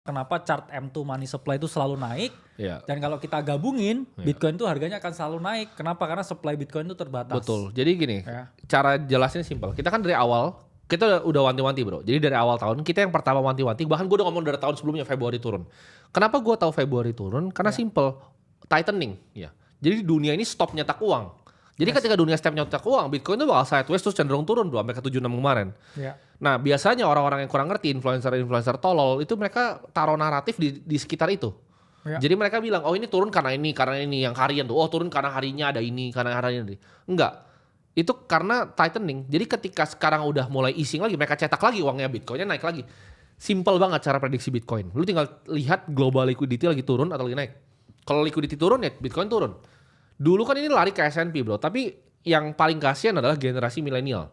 kenapa chart M2 money supply itu selalu naik. Iya. Dan kalau kita gabungin, Bitcoin itu harganya akan selalu naik. Kenapa? Karena supply Bitcoin itu terbatas. Betul. Jadi gini, Ya. cara jelasnya simpel. Kita kan dari awal, kita udah wanti-wanti bro. Jadi dari awal tahun, kita yang pertama wanti-wanti, bahkan gue udah ngomong dari tahun sebelumnya Februari turun. Kenapa gue tahu Februari turun? Karena simple, tightening. Ya. Jadi dunia ini stop nyetak uang. Jadi ketika dunia stop nyetak uang, Bitcoin itu bakal sideways terus cenderung turun bro, sampai ke 76 kemarin. Ya. Nah biasanya orang-orang yang kurang ngerti, influencer-influencer tolol, itu mereka taruh naratif di sekitar itu. Ya. Jadi mereka bilang, oh ini turun karena ini yang harian tuh. Oh turun karena harinya ada ini, karena harinya ada ini. Enggak. Itu karena tightening. Jadi ketika sekarang udah mulai easing lagi, mereka cetak lagi uangnya, Bitcoinnya naik lagi. Simple banget cara prediksi Bitcoin. Lu tinggal lihat global liquidity lagi turun atau lagi naik. Kalau liquidity turun ya Bitcoin turun. Dulu kan ini lari ke S&P bro, tapi yang paling kasihan adalah generasi milenial.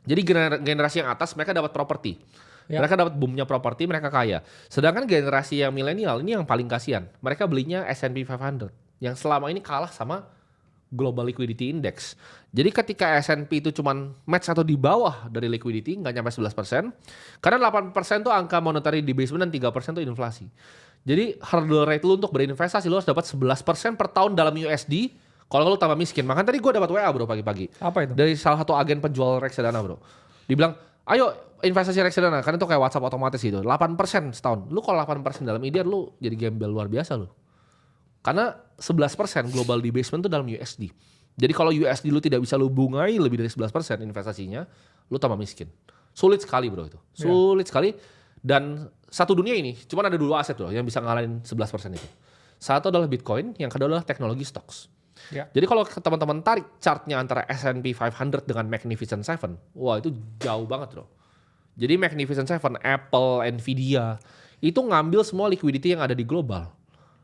Jadi generasi yang atas mereka dapat properti. Ya. Mereka dapat boomnya properti, mereka kaya. Sedangkan generasi yang milenial ini yang paling kasihan. Mereka belinya S&P 500 yang selama ini kalah sama Global Liquidity Index. Jadi ketika S&P itu cuman match atau di bawah dari liquidity, nggak nyampe 11%. Karena 8% itu angka monetary debasement dan 3% itu inflasi. Jadi hurdle rate lu untuk berinvestasi lu harus dapat 11% per tahun dalam USD. Kalau lu tambah miskin. Makanya tadi gue dapat WA bro pagi-pagi. Apa itu? Dari salah satu agen penjual reksadana bro. Dibilang, ayo investasi reksadana. Karena itu kayak WhatsApp otomatis gitu. 8% setahun. Lu kalau 8% dalam IDR lu jadi gembel luar biasa lu. Karena 11% global debasement itu dalam USD. Jadi kalau USD lu tidak bisa lu bungai lebih dari 11% investasinya, lu tambah miskin. Sulit sekali bro itu. Sulit sekali. Dan satu dunia ini, cuma ada 2 aset bro yang bisa ngalahin 11% itu. Satu adalah Bitcoin, yang kedua adalah teknologi stocks. Ya. Jadi kalau teman-teman tarik chartnya antara S&P 500 dengan Magnificent Seven, wah itu jauh banget bro. Jadi Magnificent Seven, Apple, Nvidia, itu ngambil semua liquidity yang ada di global.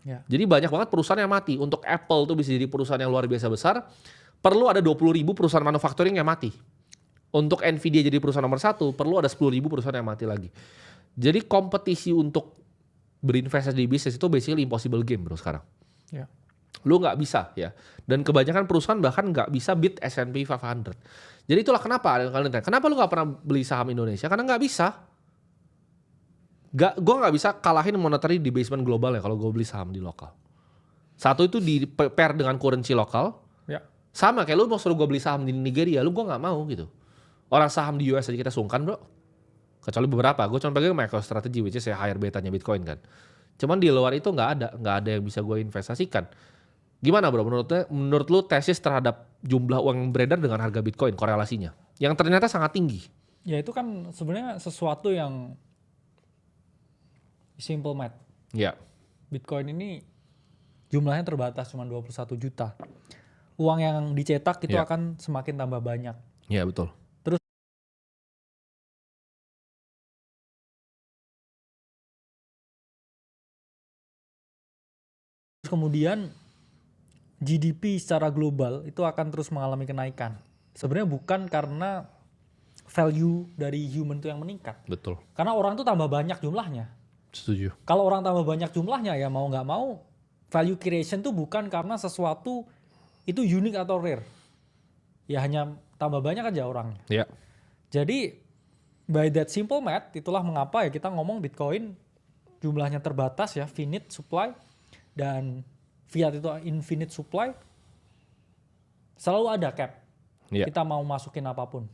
Ya. Jadi banyak banget perusahaan yang mati. Untuk Apple tuh bisa jadi perusahaan yang luar biasa besar, perlu ada 20.000 perusahaan manufacturing yang mati. Untuk Nvidia jadi perusahaan nomor 1, perlu ada 10.000 perusahaan yang mati lagi. Jadi kompetisi untuk berinvestasi di bisnis itu basically impossible game bro sekarang. Ya. Lu nggak bisa ya. Dan kebanyakan perusahaan bahkan nggak bisa beat S&P 500. Jadi itulah kenapa kalian tanya, kenapa lu nggak pernah beli saham Indonesia? Karena nggak bisa. Gue nggak bisa kalahin monetary debasement global ya kalau gue beli saham di lokal. Satu itu di pair dengan currency lokal. Ya. Sama kayak lu mau suruh gue beli saham di Nigeria, gue nggak mau gitu. Orang saham di US aja kita sungkan bro. Kecuali beberapa, gue cuma pakai MicroStrategy which is ya higher betanya Bitcoin kan. Cuman di luar itu nggak ada yang bisa gue investasikan. Gimana bro, menurut lu tesis terhadap jumlah uang yang beredar dengan harga Bitcoin, korelasinya? Yang ternyata sangat tinggi. Ya itu kan sebenarnya sesuatu yang simple math. Ya. Bitcoin ini jumlahnya terbatas cuma 21 juta. Uang yang dicetak itu akan semakin tambah banyak. Iya betul. Kemudian GDP secara global itu akan terus mengalami kenaikan. Sebenarnya bukan karena value dari human itu yang meningkat. Betul. Karena orang tuh tambah banyak jumlahnya. Setuju. Kalau orang tambah banyak jumlahnya ya mau nggak mau value creation tuh bukan karena sesuatu itu unik atau rare. Ya hanya tambah banyak aja orangnya. Iya. Jadi by that simple math itulah mengapa ya kita ngomong Bitcoin jumlahnya terbatas ya, finite supply. Dan fiat itu infinite supply, selalu ada cap. Kita mau masukin apapun.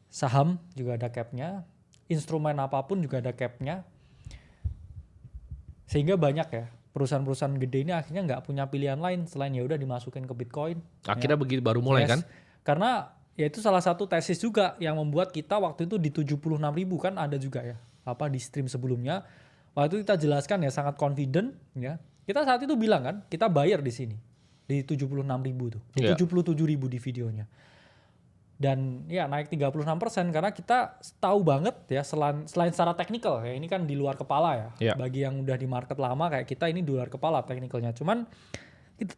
Saham juga ada capnya, instrumen apapun juga ada capnya. Sehingga banyak ya perusahaan-perusahaan gede ini akhirnya nggak punya pilihan lain selain ya udah dimasukin ke Bitcoin. Akhirnya begitu baru mulai kan? Karena ya itu salah satu tesis juga yang membuat kita waktu itu di 76.000 kan ada juga ya. Apa di stream sebelumnya. Waktu itu kita jelaskan ya sangat confident ya. Kita saat itu bilang kan, kita bayar di sini. Di 76.000 tuh. Di 77.000 di videonya. Dan ya naik 36% karena kita tahu banget ya selain secara teknikal ya ini kan di luar kepala ya. Bagi yang udah di market lama kayak kita ini di luar kepala teknikalnya. Cuman kita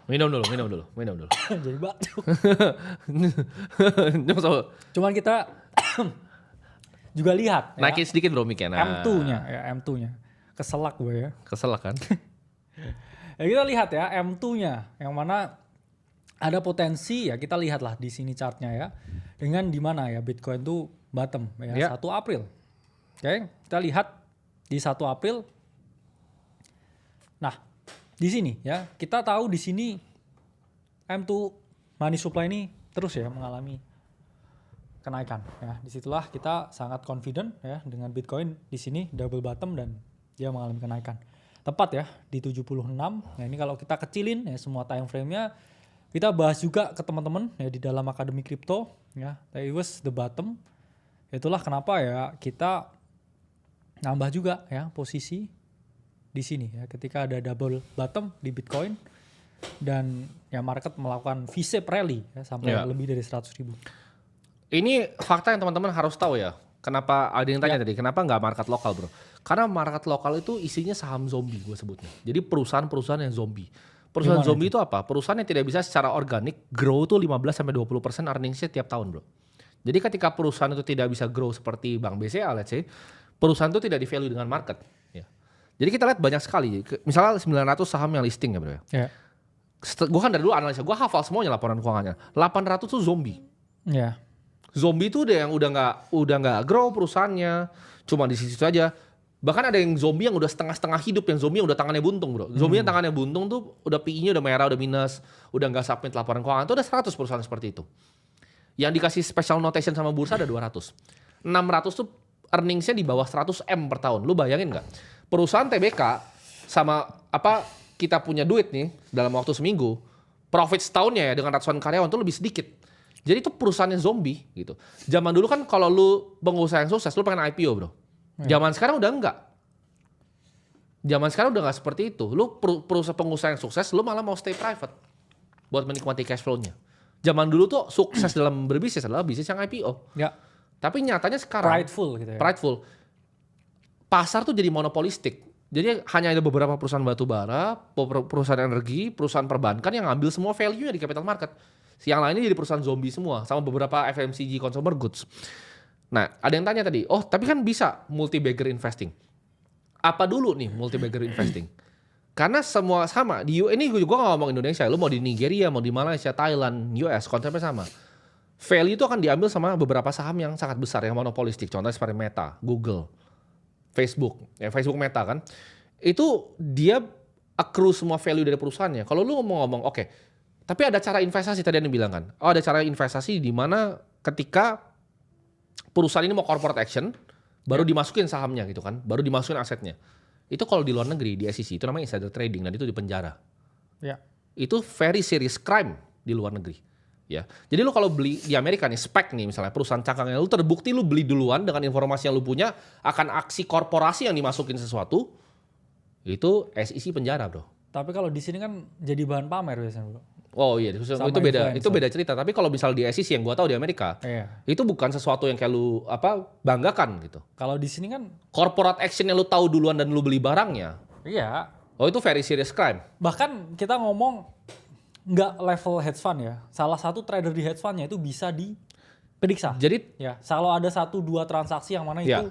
Minum dulu. Jadi batuk. Cuman kita juga lihat naikin sedikit bro mic-nya. M2-nya. Keselak gue ya. Keselak kan? Ya kita lihat ya M2-nya yang mana ada potensi ya kita lihatlah di sini chartnya ya. dengan di mana ya Bitcoin tuh bottom ya Ya. 1 April. Oke, kita lihat di 1 April. Nah, di sini ya, kita tahu di sini M2 money supply ini terus ya mengalami kenaikan ya. Disitulah kita sangat confident ya dengan Bitcoin di sini double bottom dan dia mengalami kenaikan. Tepat ya di 76. Nah, ini kalau kita kecilin ya semua time frame-nya, kita bahas juga ke teman-teman ya di dalam Akademi Kripto ya. That was the bottom. Itulah kenapa ya kita nambah juga ya posisi di sini ya ketika ada double bottom di Bitcoin dan ya market melakukan V-shape rally ya sampai Ya. lebih dari 100.000. Ini fakta yang teman-teman harus tahu ya. Kenapa ada yang tanya tadi, kenapa nggak market lokal bro? Karena market lokal itu isinya saham zombie gue sebutnya. Jadi perusahaan-perusahaan yang zombie. Perusahaan Gimana zombie itu apa? Perusahaan yang tidak bisa secara organik grow tuh 15-20% earningsnya tiap tahun bro. Jadi ketika perusahaan itu tidak bisa grow seperti Bank BCA let's say, perusahaan itu tidak di-value dengan market. Ya. Jadi kita lihat banyak sekali, misalnya 900 saham yang listing ya bro ya. Ya. Gue kan dari dulu analisa, gue hafal semuanya laporan keuangannya. 800 tuh zombie. Ya. Zombie itu udah yang udah nggak grow perusahaannya, cuma di situ aja. Bahkan ada yang zombie yang udah setengah-setengah hidup, yang zombie yang udah tangannya buntung bro. Zombie yang tangannya buntung tuh udah PI-nya udah merah, udah minus, udah nggak submit laporan keuangan. Itu ada 100 perusahaan seperti itu. Yang dikasih special notation sama bursa ada 200. 600 tuh earningsnya di bawah 100 M per tahun. Lu bayangin nggak? Perusahaan TBK sama apa kita punya duit nih dalam waktu seminggu, profit setahunnya ya dengan ratusan karyawan tuh lebih sedikit. Jadi itu perusahaannya zombie gitu. Zaman dulu kan kalau lu pengusaha yang sukses, lu pengen IPO bro. Zaman sekarang udah enggak. Zaman sekarang udah nggak seperti itu. Lu perusahaan pengusaha yang sukses, lu malah mau stay private buat menikmati cash flow-nya. Zaman dulu tuh sukses dalam berbisnis adalah bisnis yang IPO. Ya. Tapi nyatanya sekarang Prideful gitu ya. prideful. Pasar tuh jadi monopolistik. Jadi hanya ada beberapa perusahaan batu bara, perusahaan energi, perusahaan perbankan yang ngambil semua value-nya di capital market. Yang lainnya jadi perusahaan zombie semua, sama beberapa FMCG consumer goods. Nah, ada yang tanya tadi, oh tapi kan bisa multi-bagger investing. Apa dulu nih multi-bagger investing? Karena semua sama, ini gue juga gak ngomong Indonesia, lu mau di Nigeria, mau di Malaysia, Thailand, US, konsepnya sama. Value itu akan diambil sama beberapa saham yang sangat besar, yang monopolistik. Contohnya seperti Meta, Google, Facebook, ya Facebook Meta kan. Itu dia accrue semua value dari perusahaannya. Kalau lu ngomong, oke, tapi ada cara investasi tadi yang bilang kan. Oh ada cara investasi di mana ketika perusahaan ini mau corporate action, baru dimasukin sahamnya gitu kan, baru dimasukin asetnya. Itu kalau di luar negeri, di SEC, itu namanya insider trading dan itu dipenjara. Ya. Itu very serious crime di luar negeri. Ya, jadi lu kalau beli di Amerika nih, SPAC nih misalnya, perusahaan cangkangnya lu terbukti lu beli duluan dengan informasi yang lu punya akan aksi korporasi yang dimasukin sesuatu, itu SEC penjara bro. Tapi kalau di sini kan jadi bahan pamer biasanya bro. Oh iya, Sama itu beda, influencer. itu beda cerita. Tapi kalau misal di SEC yang gua tahu di Amerika, Iya. itu bukan sesuatu yang kayak lu banggakan gitu. Kalau di sini kan Corporate action yang lu tahu duluan dan lu beli barangnya, iya. oh itu very serious crime. Bahkan kita ngomong nggak level hedge fund ya. Salah satu trader di hedge fundnya itu bisa diperiksa. Jadi Ya, kalau ada 1-2 transaksi yang mana itu Ya.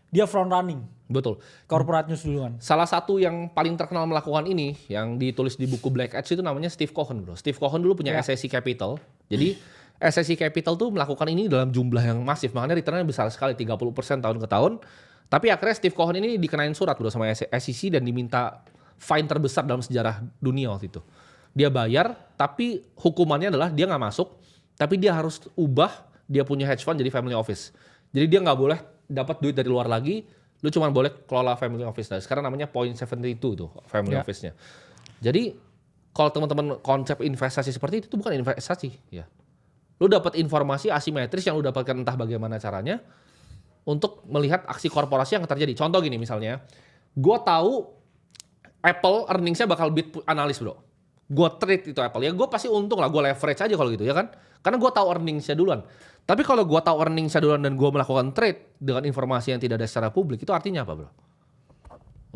dia front running. betul. Corporate news duluan. Salah satu yang paling terkenal melakukan ini yang ditulis di buku Black Edge itu namanya Steve Cohen bro. Steve Cohen dulu punya Ya. SEC Capital. Jadi SEC Capital tuh melakukan ini dalam jumlah yang masif. Makanya returnnya besar sekali 30% tahun ke tahun. Tapi akhirnya Steve Cohen ini dikenain surat bro sama SEC dan diminta fine terbesar dalam sejarah dunia waktu itu. Dia bayar, tapi hukumannya adalah dia nggak masuk, tapi dia harus ubah dia punya hedge fund jadi family office. Jadi dia nggak boleh dapat duit dari luar lagi, lu cuma boleh kelola family office. Nah, sekarang namanya 0.72 tuh family Ya. office-nya. Jadi kalau teman-teman konsep investasi seperti itu bukan investasi, ya. Lu dapat informasi asimetris yang lu dapatkan entah bagaimana caranya untuk melihat aksi korporasi yang terjadi. Contoh gini misalnya, gua tahu Apple earnings-nya bakal beat analis bro. Gue trade itu Apple, ya gue pasti untung lah, gue leverage aja kalau gitu ya kan. Karena gue tahu earnings-nya duluan. Tapi kalau gue tahu earnings-nya duluan dan gue melakukan trade dengan informasi yang tidak ada secara publik, itu artinya apa bro?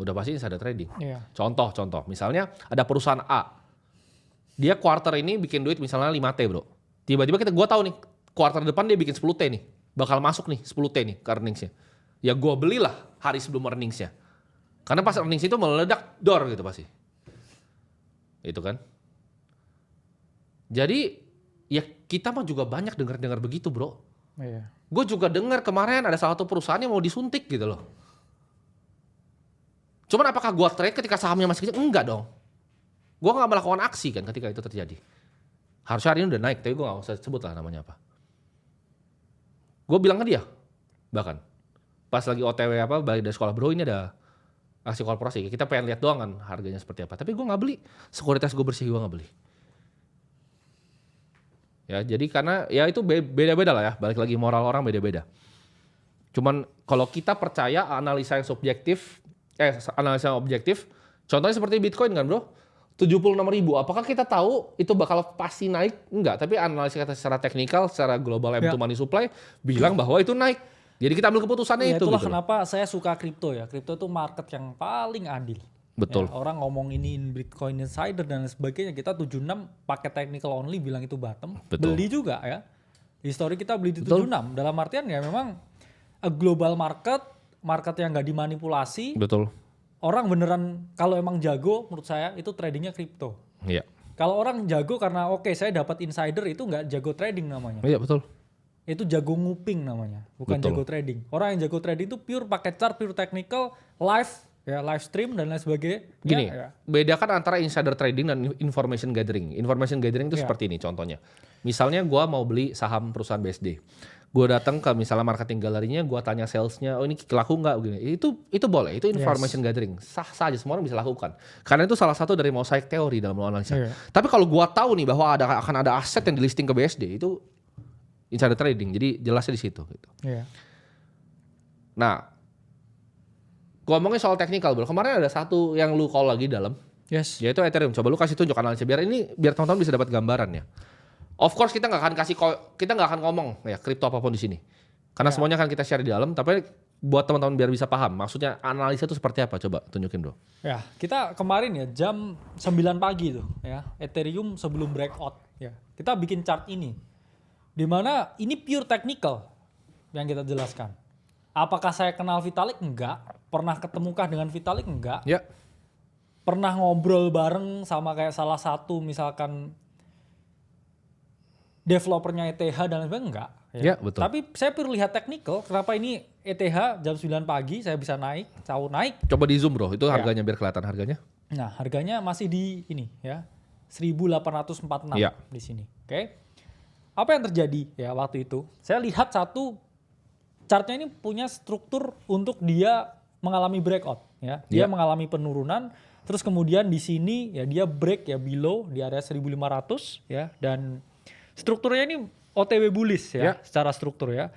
Udah pasti insider trading. Iya. Contoh, misalnya ada perusahaan A. Dia quarter ini bikin duit misalnya 5T bro. Tiba-tiba gue tahu nih, quarter depan dia bikin 10T nih. Bakal masuk nih 10T nih ke earnings-nya. Ya gue belilah hari sebelum earnings-nya. Karena pas earnings itu meledak dor gitu pasti. Itu kan. Jadi ya kita mah juga banyak dengar begitu bro. Iya. Gue juga dengar kemarin ada salah satu perusahaan yang mau disuntik gitu loh. Cuman apakah gue trade ketika sahamnya masih kecil? Enggak dong. Gue gak melakukan aksi kan ketika itu terjadi. Harusnya hari ini udah naik, tapi gue gak usah sebut lah namanya apa. Gue bilang ke dia, bahkan pas lagi OTW balik dari sekolah, bro ini ada aksi korporasi, kita pengen lihat doang kan harganya seperti apa. Tapi gue gak beli, sekuritas gue bersih gue gak beli. Ya jadi karena ya itu beda-beda lah ya, balik lagi moral orang beda-beda. Cuman kalau kita percaya analisa yang subjektif, analisa yang objektif, contohnya seperti Bitcoin kan bro, 76.000, apakah kita tahu itu bakal pasti naik? Enggak, tapi analisa kita secara teknikal, secara global M2 money supply bilang bahwa itu naik. Jadi kita ambil keputusannya itu. Itulah gitu kenapa saya suka kripto ya. Kripto itu market yang paling adil. Betul. Ya, orang ngomong ini Bitcoin Insider dan sebagainya, kita 76 pakai technical only bilang itu bottom. Betul. Beli juga ya. Histori kita beli di 76. Dalam artian ya memang a global market yang nggak dimanipulasi. Betul. Orang beneran kalau emang jago menurut saya itu tradingnya kripto. Iya. Kalau orang jago karena oke saya dapat insider itu nggak jago trading namanya. Iya betul. Itu jago nguping namanya, bukan Betul. jago trading. Orang yang jago trading itu pure pakai chart, pure technical, live stream dan lain sebagainya. Gini, Ya. bedakan antara insider trading dan information gathering. Information gathering itu seperti ini contohnya. Misalnya gue mau beli saham perusahaan BSD. Gue datang ke misalnya marketing galerinya, gue tanya salesnya, oh ini laku nggak? Itu boleh, itu information gathering. Sah saja, semua orang bisa lakukan. Karena itu salah satu dari mosaic teori dalam analisa. Iya. Tapi kalau gue tahu nih bahwa akan ada aset yang di listing ke BSD, itu insider trading. Jadi jelasnya di situ. Gitu. Iya. Nah, gue ngomongin soal teknikal bro. Kemarin ada satu yang lu call lagi dalam, Yes. yaitu Ethereum. Coba lu kasih tunjuk analisa biar teman-teman bisa dapat gambaran ya. Of course kita nggak akan ngomong ya kripto apapun di sini, karena semuanya akan kita share di dalam. Tapi buat teman-teman biar bisa paham, maksudnya analisa itu seperti apa? Coba tunjukin bro. Ya, kita kemarin ya jam 9 pagi tuh ya, Ethereum sebelum breakout ya. Kita bikin chart ini. Dimana ini pure technical yang kita jelaskan. Apakah saya kenal Vitalik? Enggak. Pernah ketemukah dengan Vitalik? Enggak. Ya. Pernah ngobrol bareng sama kayak salah satu misalkan developernya ETH dan lain sebagainya? Enggak. Ya, betul. Tapi saya perlu lihat technical, kenapa ini ETH jam 9 pagi saya bisa naik, naik. Coba di zoom bro, itu harganya biar kelihatan harganya. Nah harganya masih di ini ya, 1846 Ya. di sini. Oke. Apa yang terjadi ya waktu itu? Saya lihat satu chartnya ini punya struktur untuk dia mengalami breakout ya. Dia mengalami penurunan, terus kemudian di sini ya dia break ya below di area 1500 ya, dan strukturnya ini OTW bullish ya, secara struktur ya.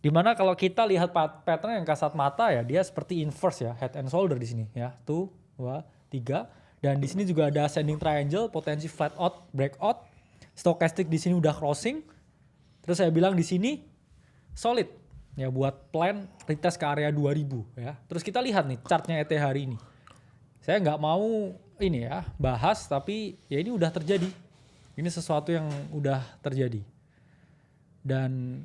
Dimana kalau kita lihat pattern yang kasat mata ya, dia seperti inverse ya, head and shoulder di sini ya. 1, 2, 3. Dan di sini juga ada ascending triangle, potensi flat out, breakout. Stochastic di sini udah crossing. Terus saya bilang di sini solid ya buat plan retest ke area 2000 ya. Terus kita lihat nih chartnya ETH hari ini. Saya nggak mau ini ya bahas, tapi ya ini udah terjadi. Ini sesuatu yang udah terjadi. Dan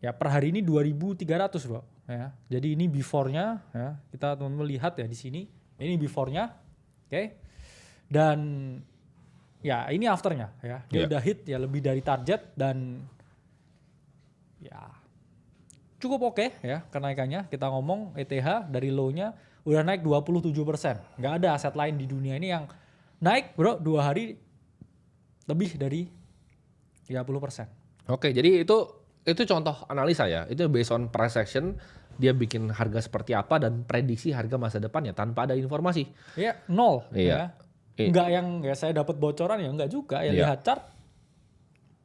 ya per hari ini 2.300 bro ya. Jadi ini before-nya ya. Kita teman-teman lihat ya di sini. Ini before-nya. Oke. Dan ya ini after-nya ya. Dia udah hit ya lebih dari target dan ya cukup oke ya kenaikannya. Kita ngomong ETH dari low-nya udah naik 27%. Nggak ada aset lain di dunia ini yang naik bro 2 hari lebih dari 30%. Oke, jadi itu contoh analisa ya. Itu based on price action, dia bikin harga seperti apa dan prediksi harga masa depannya tanpa ada informasi. Iya, nol. Iya. Ya. Enggak yang ya saya dapat bocoran ya enggak juga. Ya lihat chart.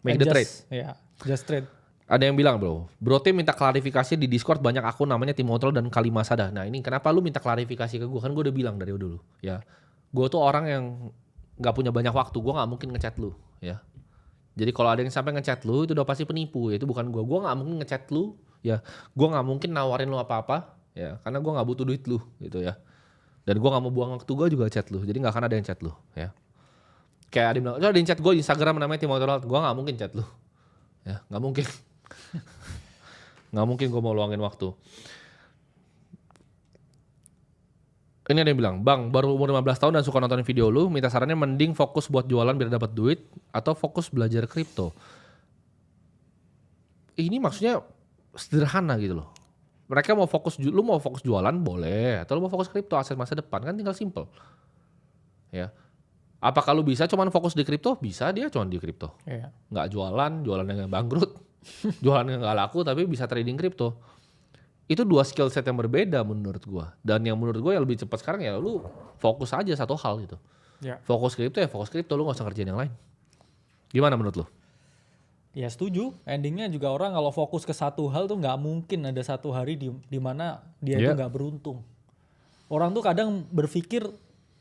Make the trade. Iya, just trade. Ada yang bilang bro Tim minta klarifikasi di Discord, banyak akun namanya Timotrol dan Kalimasada. Nah ini kenapa lu minta klarifikasi ke gue? Kan gue udah bilang dari dulu ya. Gue tuh orang yang gak punya banyak waktu, gue gak mungkin ngechat lu ya. Jadi kalau ada yang sampai ngechat lu itu udah pasti penipu ya, itu bukan gue gak mungkin ngechat lu ya. Gue gak mungkin nawarin lu apa-apa ya, karena gue gak butuh duit lu gitu ya. Dan gue gak mau buang waktu gue juga chat lu, jadi gak akan ada yang chat lu ya. Kayak ada yang bilang, ada yang chat gue di Instagram namanya Timotrol, gue gak mungkin chat lu ya, gak mungkin. Gak mungkin gue mau luangin waktu. Ini ada yang bilang, Bang baru umur 15 tahun dan suka nonton video lu, minta sarannya mending fokus buat jualan biar dapat duit atau fokus belajar kripto. ini maksudnya sederhana gitu loh. Mereka mau fokus, lu mau fokus jualan boleh, atau lu mau fokus kripto aset masa depan kan tinggal simple. Ya. Apakah lu bisa cuman fokus di kripto? Bisa, dia cuman di kripto. Iya. Nggak jualannya bangkrut, jualannya nggak laku tapi bisa trading kripto. Itu dua skill set yang berbeda menurut gua. Dan yang menurut gua yang lebih cepat sekarang ya lu fokus aja satu hal gitu. Ya. Fokus kripto ya fokus kripto, lu nggak usah ngerjain yang lain. Gimana menurut lu? Ya setuju. Endingnya juga orang kalau fokus ke satu hal tuh nggak mungkin ada satu hari di mana dia itu nggak beruntung. Orang tuh kadang berpikir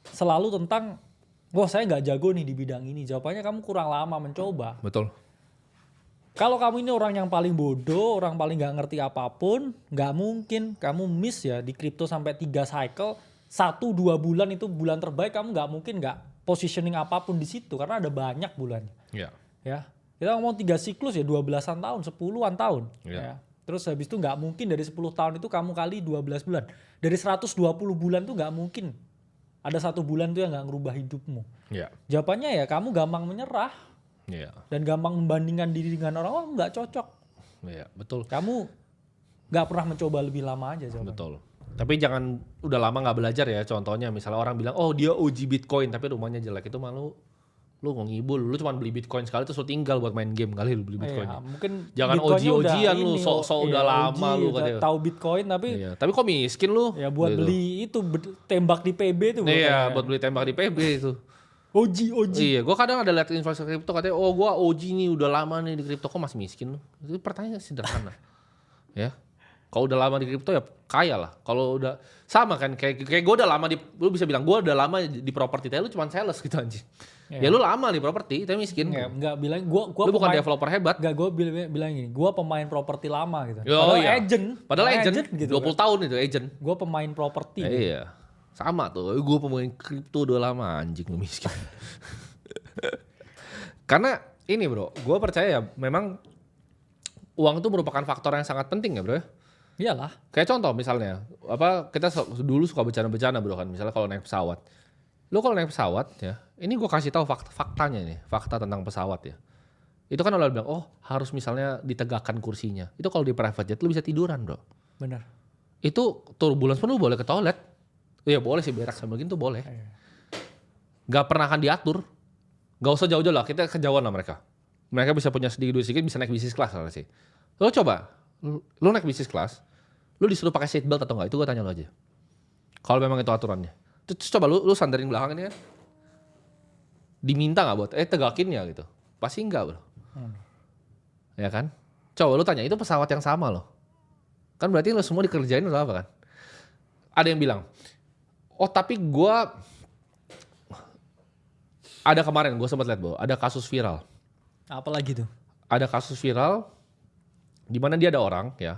selalu tentang, wah saya nggak jago nih di bidang ini. Jawabannya kamu kurang lama mencoba. Betul. Kalau kamu ini orang yang paling bodoh, orang paling nggak ngerti apapun, nggak mungkin kamu miss ya di kripto sampai 3 cycle, 1-2 bulan itu bulan terbaik, kamu nggak mungkin nggak positioning apapun di situ karena ada banyak bulannya. Iya. Ya, kita ngomong 3 siklus ya 12-an tahun, 10-an tahun. Iya. Ya. Terus habis itu nggak mungkin dari 10 tahun itu kamu kali 12 bulan. Dari 120 bulan tuh nggak mungkin ada 1 bulan tuh yang nggak ngerubah hidupmu. Iya. Jawabannya ya kamu gampang menyerah Iya. dan gampang membandingkan diri dengan orang, oh nggak cocok. Iya, betul. Kamu nggak pernah mencoba lebih lama aja jawabannya. Betul. Tapi jangan udah lama nggak belajar ya. Contohnya misalnya orang bilang, oh dia OG Bitcoin tapi rumahnya jelek, itu malu. Lu ngibul, lu cuma beli Bitcoin sekali terus lu tinggal buat main game kali lu beli Bitcoin. Iya, mungkin jangan Bitcoinnya OG-OG-an lu, ini, sok-sok udah lama lu katanya. tahu Bitcoin tapi Iya, tapi kok miskin lu? ya buat gitu. beli itu tembak di PB itu. Iya, buat beli tembak di PB itu. OG. Iya, gua kadang ada lihat investor kripto katanya, oh gua OG nih udah lama nih di kripto, kok masih miskin lu? Itu pertanyaan sederhana. Ya. Kalau udah lama di kripto ya kaya lah. Kalau udah sama kan kayak gue udah lama lu bisa bilang gue udah lama di properti, tapi lu cuma sales gitu anjing. Ya lu lama di properti tapi miskin. Enggak bilang gua lu bukan developer hebat. Enggak, gue bilang gini, gue pemain properti lama gitu. Padahal agent gitu. 20 tahun itu agent. Gue pemain properti. Iya. Sama tuh, gue pemain kripto udah lama, anjing lu miskin. Karena ini bro, gue percaya ya memang uang itu merupakan faktor yang sangat penting ya bro ya. Iyalah. Kayak contoh misalnya, kita dulu suka bercanda-bercanda bro kan, misalnya kalau naik pesawat. Lu kalau naik pesawat ya, ini gue kasih tahu faktanya nih, fakta tentang pesawat ya. Itu kan udah bilang, oh harus misalnya ditegakkan kursinya. Itu kalau di private jet lu bisa tiduran bro. Benar. Itu turbulence pun lu boleh ke toilet. Iya boleh sih, berak sambil gitu tuh boleh. Gak pernah akan diatur. Gak usah jauh-jauh lah, kita kejauhan lah mereka. Mereka bisa punya sedikit bisa naik bisnis kelas lah sih. Lu coba, lu naik bisnis kelas, lu disuruh pakai seat belt atau enggak? Itu gue tanya lu aja. Kalau memang itu aturannya. Terus coba lu sandarin belakang ini kan. Diminta gak buat, tegakin ya gitu. Pasti enggak bro. Ya kan? Coba lu tanya, itu pesawat yang sama loh. Kan berarti lu semua dikerjain atau apa kan? Ada yang bilang, oh tapi gue, ada kemarin gue sempat lihat bahwa ada kasus viral. Apalagi tuh? Ada kasus viral di mana dia ada orang ya,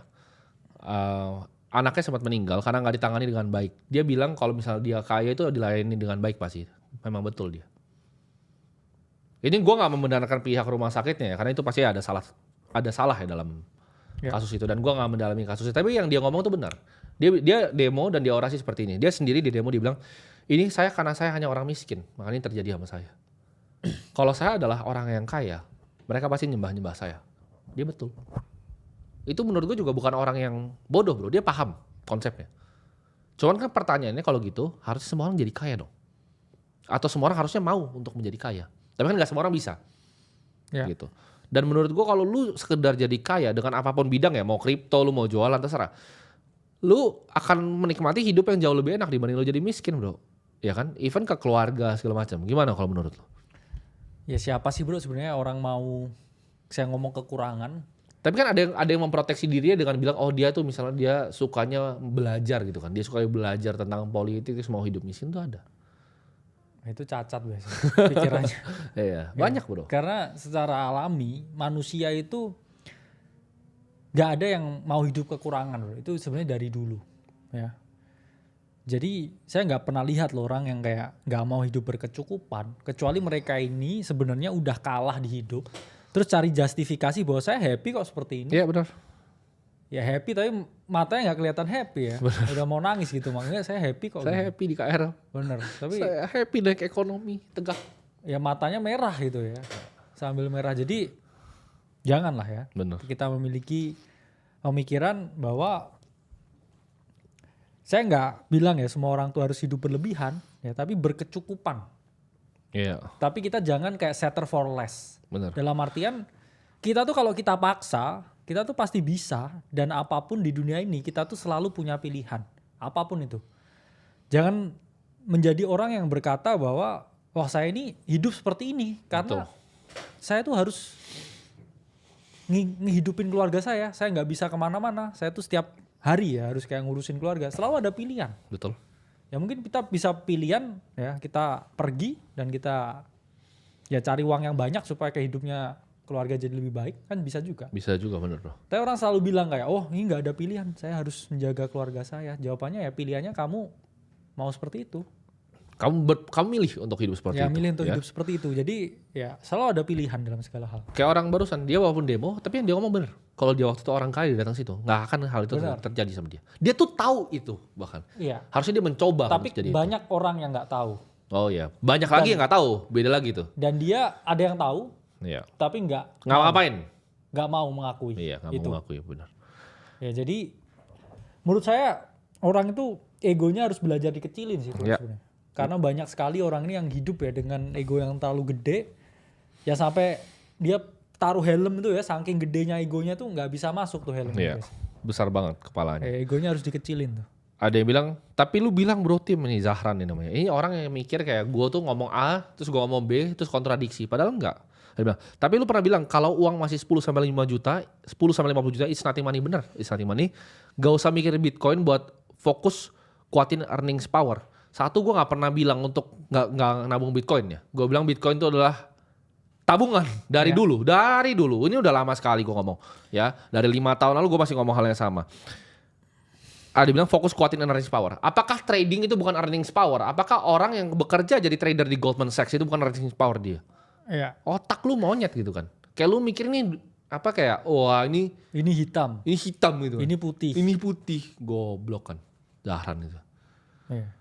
anaknya sempat meninggal karena nggak ditangani dengan baik. Dia bilang kalau misalnya dia kaya itu dilayani dengan baik pasti. Memang betul dia. Ini gue nggak membenarkan pihak rumah sakitnya ya, karena itu pasti ada salah ya dalam kasus itu. Dan gue nggak mendalami kasusnya. Tapi yang dia ngomong itu benar. Dia demo dan dia orasi seperti ini. Dia sendiri di demo dia bilang, ini karena saya hanya orang miskin, makanya ini terjadi sama saya. Kalau saya adalah orang yang kaya, mereka pasti nyembah saya. Dia betul. Itu menurut gue juga bukan orang yang bodoh bro, dia paham konsepnya. Cuman kan pertanyaannya kalau gitu, harusnya semua orang jadi kaya dong. Atau semua orang harusnya mau untuk menjadi kaya. Tapi kan gak semua orang bisa. Gitu. Dan menurut gue kalau lu sekedar jadi kaya dengan apapun bidang ya, mau kripto, lu mau jualan, terserah. Lu akan menikmati hidup yang jauh lebih enak dibanding lu jadi miskin bro. Ya kan? Even ke keluarga segala macam. Gimana kalau menurut lu? Ya siapa sih bro sebenarnya orang mau saya ngomong kekurangan. Tapi kan ada yang memproteksi dirinya dengan bilang, oh dia tuh misalnya dia sukanya belajar gitu kan. Dia suka belajar tentang politik, terus mau hidup miskin tuh ada. Itu cacat biasanya pikirannya. Iya, banyak bro. Karena secara alami manusia itu gak ada yang mau hidup kekurangan bro. Itu sebenarnya dari dulu ya. Jadi saya nggak pernah lihat loh orang yang kayak nggak mau hidup berkecukupan, kecuali mereka ini sebenarnya udah kalah di hidup, terus cari justifikasi bahwa saya happy kok seperti ini. Iya benar. Ya happy tapi matanya nggak kelihatan happy ya. Bener. Udah mau nangis gitu, makanya saya happy kok. Saya happy di KRL. Bener. Tapi saya happy naik ekonomi tegak. Ya matanya merah gitu ya, sambil merah. Jadi Janganlah ya. Bener. Kita memiliki pemikiran bahwa saya nggak bilang ya semua orang tuh harus hidup berlebihan ya, tapi berkecukupan. Iya. Tapi kita jangan kayak settle for less. Bener. Dalam artian kita tuh kalau kita paksa, kita tuh pasti bisa, dan apapun di dunia ini kita tuh selalu punya pilihan. Apapun itu. Jangan menjadi orang yang berkata bahwa wah saya ini hidup seperti ini karena saya tuh harus ngehidupin keluarga saya nggak bisa kemana-mana, saya tuh setiap hari ya harus kayak ngurusin keluarga. Selalu ada pilihan. Betul. Ya mungkin kita bisa pilihan ya kita pergi dan kita ya cari uang yang banyak supaya kehidupnya keluarga jadi lebih baik, kan bisa juga. Bisa juga bener bro. Tapi orang selalu bilang kayak oh ini nggak ada pilihan, saya harus menjaga keluarga saya. Jawabannya ya pilihannya kamu mau seperti itu. Kamu milih untuk hidup seperti Ya itu. milih untuk ya? hidup seperti itu. Jadi ya selalu ada pilihan dalam segala hal. Kayak orang barusan, dia walaupun demo, tapi yang dia ngomong bener. Kalau dia waktu itu orang kaya dia datang situ, nggak akan hal itu Benar. terjadi sama dia. Dia tuh tahu itu bahkan. Iya. Harusnya dia mencoba Tapi untuk jadi banyak orang yang nggak tahu. itu. Oh iya, banyak lagi yang nggak tahu, beda lagi tuh. Dan dia ada yang tahu, Iya. tapi nggak Ngapain? mau mengakui. Iya, nggak Itu. mau ngakui benar. Ya jadi menurut saya orang itu egonya harus belajar dikecilin sih Ya. sebenarnya. Karena banyak sekali orang ini yang hidup ya dengan ego yang terlalu gede. Ya sampai dia taruh helm itu ya saking gedenya egonya tuh nggak bisa masuk tuh helm. Iya, guys. besar banget kepalanya. Egonya harus dikecilin tuh. Ada yang bilang, tapi lu bilang bro tim ini Zahran nih namanya. Ini orang yang mikir kayak gue tuh ngomong A, terus gue ngomong B, terus kontradiksi. Padahal enggak. Dia bilang, tapi lu pernah bilang kalau uang masih 10-5 juta, 10-50 juta, it's nothing money. Bener, it's nothing money. Gak usah mikir Bitcoin buat fokus kuatin earnings power. Satu, gue gak pernah bilang untuk gak nabung Bitcoin ya. Gue bilang Bitcoin itu adalah tabungan dari Ya. dulu. Ini udah lama sekali gue ngomong. Ya, dari 5 tahun lalu gue masih ngomong hal yang sama. Ada bilang fokus kuatin earnings power. Apakah trading itu bukan earnings power? Apakah orang yang bekerja jadi trader di Goldman Sachs itu bukan earnings power dia? Iya. Otak lu monyet gitu kan. Kayak lu mikir nih apa kayak wah ini Hitam. hitam gitu kan. Ini putih. Ini putih. Goblok kan. Dahran itu. Iya.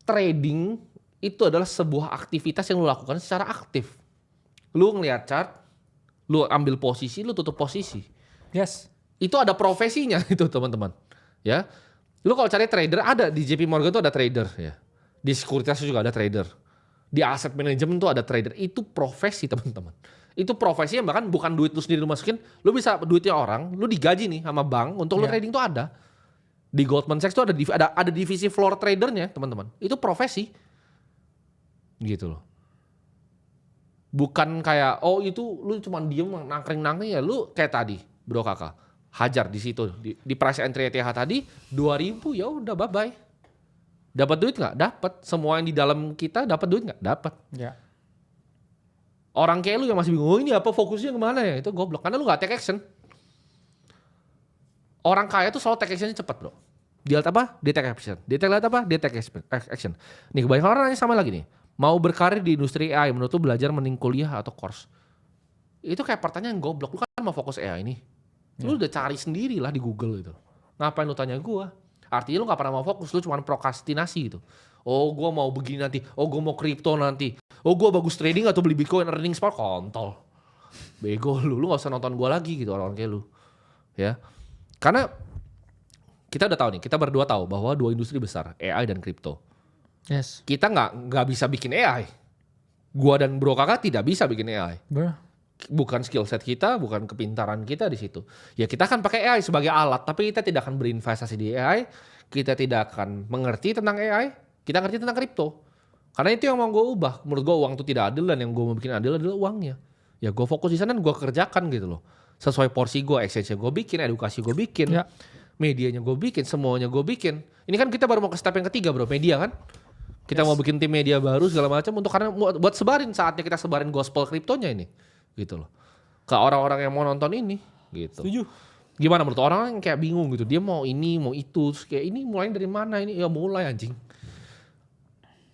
Trading itu adalah sebuah aktivitas yang lu lakukan secara aktif. Lu ngeliat chart, lu ambil posisi, lu tutup posisi. Yes. Itu ada profesinya itu teman-teman. Ya. Lu kalau cari trader ada di JP Morgan tuh ada trader ya. Di sekuritas juga ada trader. Di aset manajemen tuh ada trader. Itu profesi teman-teman. Itu profesi yang bahkan bukan duit lu sendiri lu masukin, lu bisa duitnya orang, lu digaji nih sama bank untuk lu Ya. trading tuh ada. Di Goldman Sachs tuh ada divisi floor tradernya, teman-teman. Itu profesi. Gitu loh. Bukan kayak oh itu lu cuma diem nangkring-nangkring ya, lu kayak tadi, Bro Kakak. Hajar di situ di price entry ETH tadi 2000 ya udah bye bye. Dapat duit nggak? Dapat. Semua yang di dalam kita dapat duit nggak? Dapat. Ya. Orang kayak lu yang masih bingung, oh ini apa fokusnya kemana ya? Itu goblok karena lu nggak take action. Orang kaya tuh selalu take actionnya cepat bro. Dia lihat apa? Dia take action. Dia lihat apa? Dia take action. Nih kebanyakan orang nanya sama lagi nih. Mau berkarir di industri AI menurut lu belajar mending kuliah atau course? Itu kayak pertanyaan goblok. Lu kan mau fokus AI nih. Lu udah cari sendiri lah di Google gitu. Ngapain lu tanya gua? Artinya lu gak pernah mau fokus, lu cuma prokrastinasi gitu. Oh gua mau begini nanti, oh gua mau kripto nanti. Oh gua bagus trading atau beli Bitcoin earnings power, kontol. Bego lu gak usah nonton gua lagi gitu orang-orang kayak lu. Ya. Karena kita udah tahu nih, kita berdua tahu bahwa dua industri besar, AI dan kripto. Yes. Kita nggak bisa bikin AI. Gua dan Bro Kakak tidak bisa bikin AI. Bukan skill set kita, bukan kepintaran kita di situ. Ya kita akan pakai AI sebagai alat, tapi kita tidak akan berinvestasi di AI. Kita tidak akan mengerti tentang AI. Kita ngerti tentang kripto. Karena itu yang mau gue ubah. Menurut gue uang itu tidak adil dan yang gue mau bikin adil adalah uangnya. Ya gue fokus di sana dan gue kerjakan gitu loh. Sesuai porsi gue, exchange-nya gue bikin, edukasi gue bikin. Ya. Medianya gue bikin, semuanya gue bikin. Ini kan kita baru mau ke step yang ketiga bro, media kan. Kita mau bikin tim media baru segala macam untuk karena buat sebarin saatnya kita sebarin gospel kriptonya ini. Gitu loh. Ke orang-orang yang mau nonton ini gitu. Setuju. Gimana menurut orang yang kayak bingung gitu. Dia mau ini, mau itu. Terus kayak ini mulai dari mana ini? Ya mulai anjing.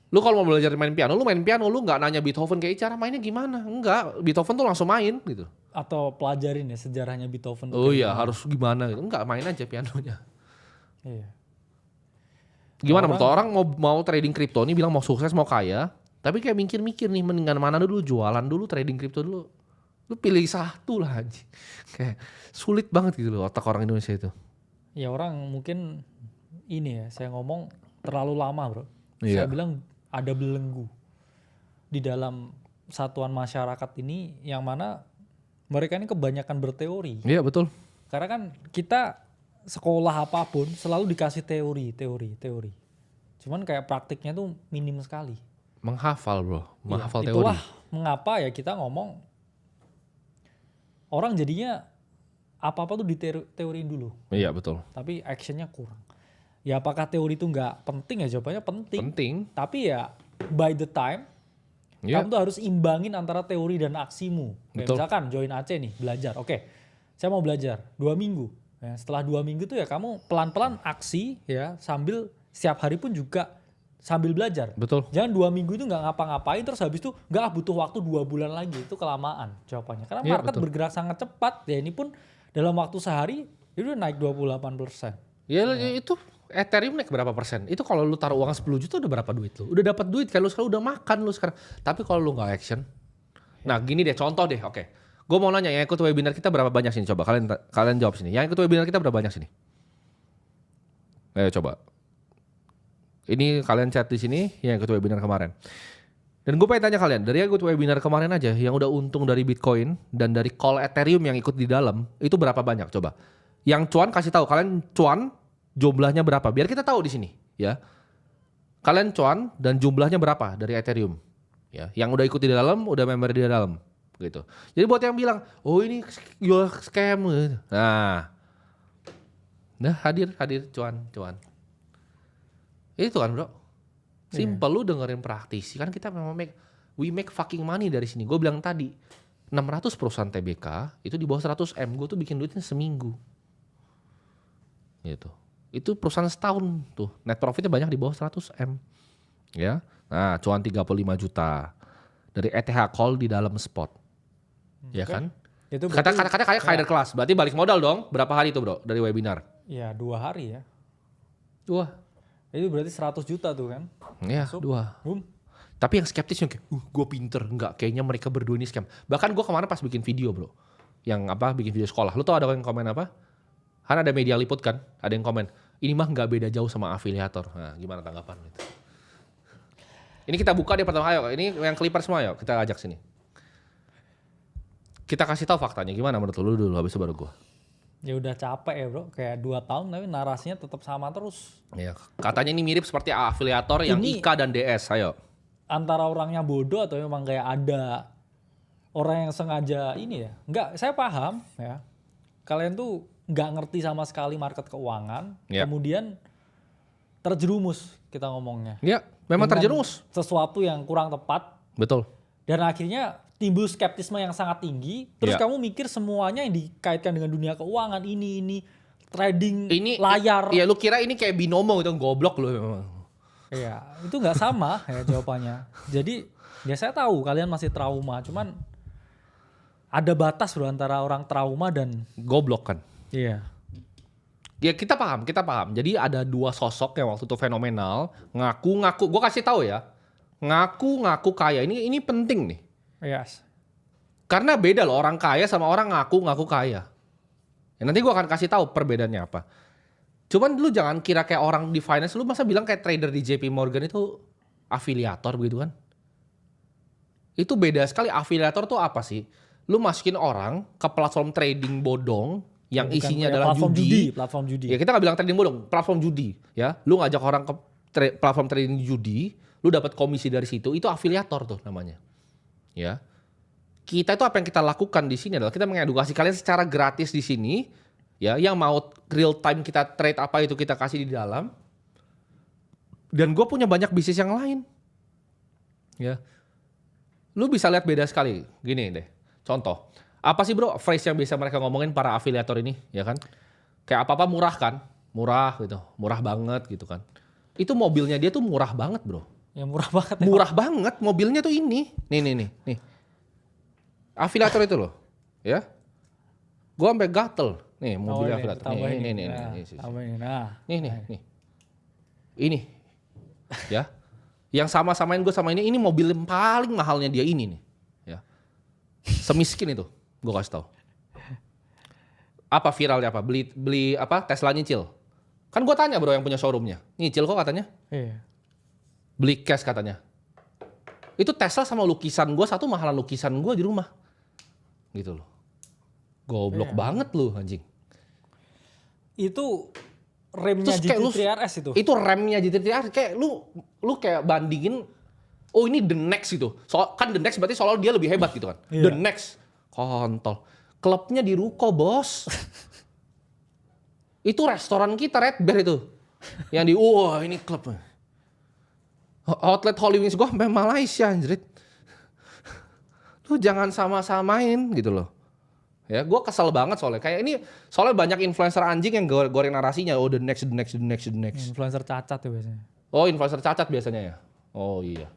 Lu kalau mau belajar main piano, lu gak nanya Beethoven kayak cara mainnya gimana. Enggak, Beethoven tuh langsung main gitu. Atau pelajarin ya sejarahnya Beethoven. Oh iya, harus gimana gitu. Enggak, main aja pianonya. Iya. Gimana menurut orang mau trading kripto nih bilang mau sukses, mau kaya. Tapi kayak mikir-mikir nih mendingan mana dulu, jualan dulu, trading kripto dulu. Lu pilih satu lah anjing. Kayak sulit banget gitu loh otak orang Indonesia itu. Ya orang mungkin ini ya, saya ngomong terlalu lama bro. Iya. Saya bilang ada belenggu di dalam satuan masyarakat ini yang mana mereka ini kebanyakan berteori. Iya betul. Karena kan kita sekolah apapun selalu dikasih teori. Cuman kayak praktiknya tuh minim sekali. Menghafal bro, menghafal teori. Itulah mengapa ya kita ngomong orang jadinya apa-apa tuh diteoriin dulu. Iya betul. Tapi actionnya kurang. Ya apakah teori itu nggak penting ya? Jawabannya penting. Penting. Tapi ya by the time Iya. kamu tuh harus imbangin antara teori dan aksimu. Kayak Betul. misalkan join Aceh nih belajar. Oke, saya mau belajar 2 minggu. Ya, setelah 2 minggu tuh ya kamu pelan-pelan aksi ya sambil setiap hari pun juga sambil belajar. Betul. Jangan 2 minggu itu nggak ngapa-ngapain terus habis itu nggak butuh waktu 2 bulan lagi, itu kelamaan jawabannya. Karena Iya, market betul. bergerak sangat cepat. Ya ini pun dalam waktu sehari itu udah naik 28%. Ya itu Ethereum naik berapa persen? Itu kalau lu taruh uang 10 juta udah berapa duit lu? Udah dapat duit kan lu sekarang udah makan lu sekarang. Tapi kalau lu nggak action. Nah gini deh contoh deh, oke. Gue mau nanya yang ikut webinar kita berapa banyak sini? Coba kalian jawab sini. Yang ikut webinar kita berapa banyak sini? Ayo coba. Ini kalian chat di sini yang ikut webinar kemarin. Dan gue pengen tanya kalian, dari yang ikut webinar kemarin aja yang udah untung dari Bitcoin dan dari call Ethereum yang ikut di dalam, itu berapa banyak coba? Yang cuan kasih tahu kalian cuan jumlahnya berapa? Biar kita tahu di sini, ya. Kalian cuan dan jumlahnya berapa dari Ethereum? Ya, yang udah ikut di dalam, udah member di dalam, gitu. Jadi buat yang bilang, "Oh, ini jual scam." Nah hadir cuan. Itu kan, Bro. Simple, lu dengerin praktisi kan kita memang we make fucking money dari sini. Gue bilang tadi 600 perusahaan TBK itu di bawah 100 M. Gue tuh bikin duitnya seminggu. Gitu. Itu perusahaan setahun tuh. Net profitnya banyak di bawah 100 M. Ya. Nah, cuan 35 juta dari ETH call di dalam spot. Ya kan? Itu Kata-kata kayak kader kelas. Berarti balik modal dong. Berapa hari itu, Bro, dari webinar? ya 2 hari ya. 2. Itu berarti 100 juta tuh kan. Iya, Masuk. 2. Boom. Tapi yang skeptis yang kayak, gue pinter. Enggak, kayaknya mereka berdua ini scam. Bahkan gue kemarin pas bikin video bro. Yang bikin video sekolah. Lu tau ada yang komen apa? Kan ada media liput kan? Ada yang komen, ini mah gak beda jauh sama afiliator. Nah gimana tanggapan itu? Ini kita buka deh pertama, ayo. Ini yang kelipar semua, ayo. Kita ajak sini. Kita kasih tahu faktanya. Gimana menurut lu dulu, habis itu baru gue. Ya udah capek ya bro, kayak 2 tahun tapi narasinya tetap sama terus. Ya, katanya ini mirip seperti afiliator yang Ini- IKA dan DS, ayo. Antara orangnya bodoh atau memang kayak ada orang yang sengaja ini ya. Enggak, saya paham ya. Kalian tuh nggak ngerti sama sekali market keuangan, Ya. kemudian terjerumus kita ngomongnya. Ya, memang Dengan terjerumus. Sesuatu yang kurang tepat Betul. dan akhirnya timbul skeptisme yang sangat tinggi. Terus Ya. kamu mikir semuanya yang dikaitkan dengan dunia keuangan ini trading Ini layar. Ya lu kira ini kayak binomo gitu, goblok lu memang. Iya, itu nggak sama ya jawabannya. Jadi ya saya tahu kalian masih trauma, cuman ada batas bro antara orang trauma dan Goblok kan. iya. Ya kita paham. Jadi ada 2 sosok yang waktu itu fenomenal, ngaku-ngaku, gue kasih tahu ya, ngaku-ngaku kaya. Ini penting nih. Yes. Karena beda loh orang kaya sama orang ngaku-ngaku kaya. Ya, nanti gue akan kasih tahu perbedaannya apa. Cuman lu jangan kira kayak orang di finance, lu masa bilang kayak trader di JP Morgan itu afiliator begitu kan? Itu beda sekali. Afiliator tuh apa sih? Lu masukin orang ke platform trading bodong yang Bukan isinya kayak adalah platform judi. Ya kita nggak bilang trading bodong, platform judi. Ya, lu ngajak orang ke platform trading judi, lu dapat komisi dari situ, itu afiliator tuh namanya. Ya, kita itu apa yang kita lakukan di sini adalah kita mengedukasi kalian secara gratis di sini. Ya, yang mau real time kita trade apa itu kita kasih di dalam. Dan gue punya banyak bisnis yang lain. Ya, lu bisa lihat beda sekali. Gini deh, contoh. Apa sih bro phrase yang bisa mereka ngomongin para afiliator ini, ya kan? Kayak apa-apa murah kan? Murah gitu, murah banget gitu kan. Itu mobilnya dia tuh murah banget bro. Ya murah banget. Murah banget mobilnya tuh ini. Nih. Afiliator itu loh. Ya. Gua sampai gatel. Nih mobilnya afiliator. Nih. Nih. Ini. Ya. Yang sama-samain gue sama ini mobil yang paling mahalnya dia ini nih. Ya. Semiskin itu. Gue kasih tau. Apa viralnya apa? Beli apa? Tesla nyicil. Kan gue tanya bro yang punya showroomnya. Nyicil kok katanya? Iya. Beli cash katanya. Itu Tesla sama lukisan gue, satu mahalan lukisan gue di rumah. Gitu loh. Goblok banget lu anjing. Itu remnya Terus kayak GT3 RS itu. Itu remnya GT3 RS. Kayak lu kayak bandingin, oh ini the next gitu. Kan the next berarti soalnya dia lebih hebat gitu kan. Iya. The next. Kontol. Klubnya di ruko bos. Itu restoran kita Red Bear itu. Yang wah ini klub. Outlet Holy Wings gue sampai Malaysia anjrit. Lu jangan sama-samain gitu loh. Ya, gue kesel banget soalnya. Kayak ini soalnya banyak influencer anjing yang goreng narasinya. Oh the next. Influencer cacat tuh biasanya. Oh influencer cacat biasanya ya. Oh iya.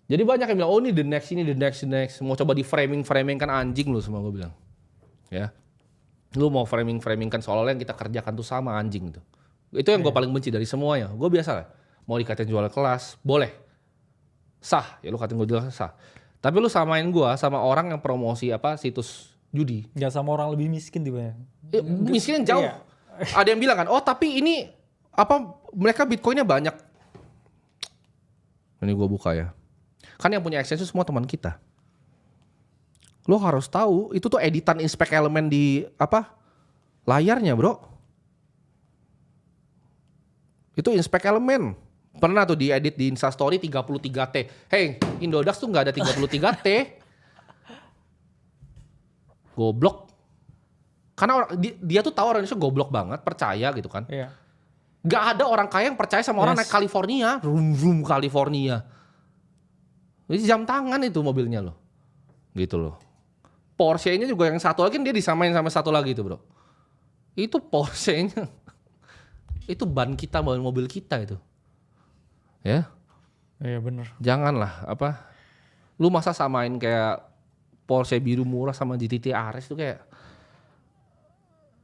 Jadi banyak yang bilang, oh ini the next. Mau coba di framing kan anjing lu semua gue bilang. Ya. Lu mau framing kan soalnya yang kita kerjakan tuh sama anjing tuh. Itu yang gue paling benci dari semuanya. Gue biasa lah. Mau dikatain jual kelas, boleh. Sah, ya lu katain gue jual sah. Tapi lu samain gue sama orang yang promosi apa situs judi. Nggak sama orang lebih miskin tiba ya. Miskin jauh. Iya. Ada yang bilang kan, oh tapi ini apa mereka bitcoinnya banyak. Ini gue buka ya. Kan yang punya exchange itu semua teman kita. Lo harus tahu itu tuh editan inspect elemen di apa layarnya bro. Itu inspect elemen. Pernah tuh diedit di Instastory 33T. Hey, Indodax tuh nggak ada 33T. Goblok. Karena dia tuh tahu orang Indonesia goblok banget, percaya gitu kan. Iya. Gak ada orang kaya yang percaya sama orang naik California. Vroom California. Ini jam tangan itu mobilnya loh. Gitu loh. Porsche-nya juga yang satu lagi dia disamain sama satu lagi itu bro. Itu Porsche-nya. Itu ban kita, ban mobil kita itu. Ya. Iya bener. Janganlah apa. Lu masa samain kayak Porsche biru murah sama GT3 RS itu kayak.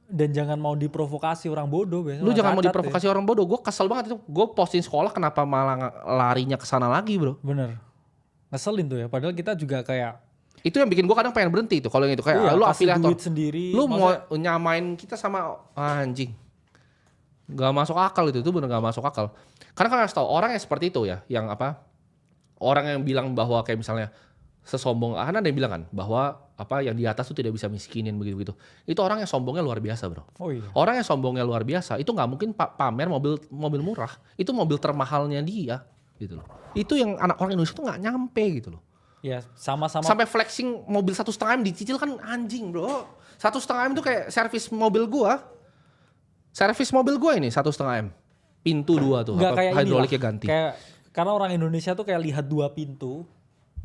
Dan jangan mau diprovokasi orang bodoh biasanya. Lu jangan mau diprovokasi orang bodoh. Gue kesel banget itu. Gue posting sekolah kenapa malah larinya ke sana lagi bro. Bener. Ngeselin tuh ya. Padahal kita juga kayak. Itu yang bikin gue kadang pengen berhenti tuh. Kalau yang itu kayak lu kasih afiliator. duit sendiri. Lu mau nyamain kita sama anjing. Gak masuk akal itu bener gak masuk akal. Karena kan harus tahu orang yang seperti itu ya. Yang apa. Orang yang bilang bahwa kayak misalnya. Sesombong. Kan ada yang bilang kan. Bahwa apa yang di atas tuh tidak bisa miskinin begitu-begitu. Itu orang yang sombongnya luar biasa bro. Oh iya. Orang yang sombongnya luar biasa itu nggak mungkin pamer mobil murah. Itu mobil termahalnya dia gitu loh. Itu yang anak orang Indonesia tuh nggak nyampe gitu loh. Ya sama-sama. Sampai flexing mobil 1,5 M dicicil kan anjing bro. 1,5 M tuh kayak servis mobil gua. Servis mobil gua ini 1,5 M. Pintu 2 tuh. Nggak kayak hidroliknya inilah. ganti. Kayak, karena orang Indonesia tuh kayak lihat 2 pintu.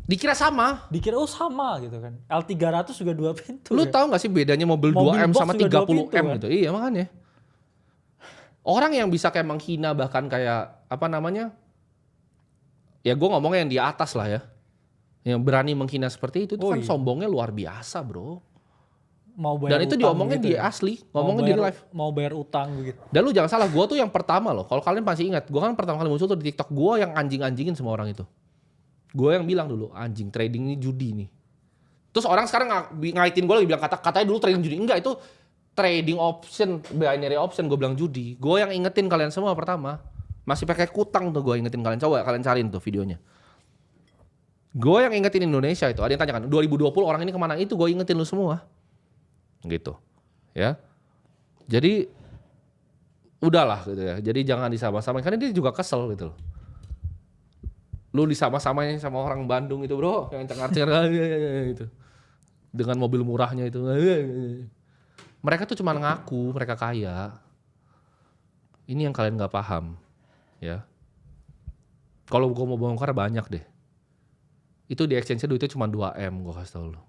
Dikira sama. Dikira oh sama gitu kan. L300 juga 2 pintu. Lu ya? tahu gak sih bedanya mobil 2M box sama juga 30M 2 pintu, kan? gitu. Iya makanya. Orang yang bisa kayak menghina bahkan kayak apa namanya. Ya gue ngomongnya yang di atas lah ya. Yang berani menghina seperti itu kan iya. sombongnya luar biasa bro. Mau bayar Dan itu utang diomongin gitu di ya? asli. Ngomongin di live. Mau bayar utang gitu. Dan lu jangan salah, gue tuh yang pertama loh. Kalau kalian pasti ingat, gue kan pertama kali muncul tuh di TikTok. Gue yang anjing-anjingin semua orang itu. Gue yang bilang dulu, anjing trading ini judi nih. Terus orang sekarang ngaitin gue lagi bilang katanya dulu trading judi. Enggak, itu trading option, binary option gue bilang judi. Gue yang ingetin kalian semua pertama. Masih pakai kutang tuh gue ingetin kalian. Coba kalian cariin tuh videonya. Gue yang ingetin Indonesia itu. Ada yang tanya kan, 2020 orang ini kemana? Itu gue ingetin lu semua. Gitu. Ya. Jadi udahlah gitu ya. Jadi jangan disama-samain. Karena dia juga kesel gitu loh. Lu disama-samain sama orang Bandung itu bro. Yang cengar-cengar gitu. Dengan mobil murahnya itu. Mereka tuh cuma ngaku mereka kaya. Ini yang kalian gak paham. Ya. Kalau gue mau bongkar banyak deh. Itu di exchange-nya duitnya cuma 2M gue kasih tau lu.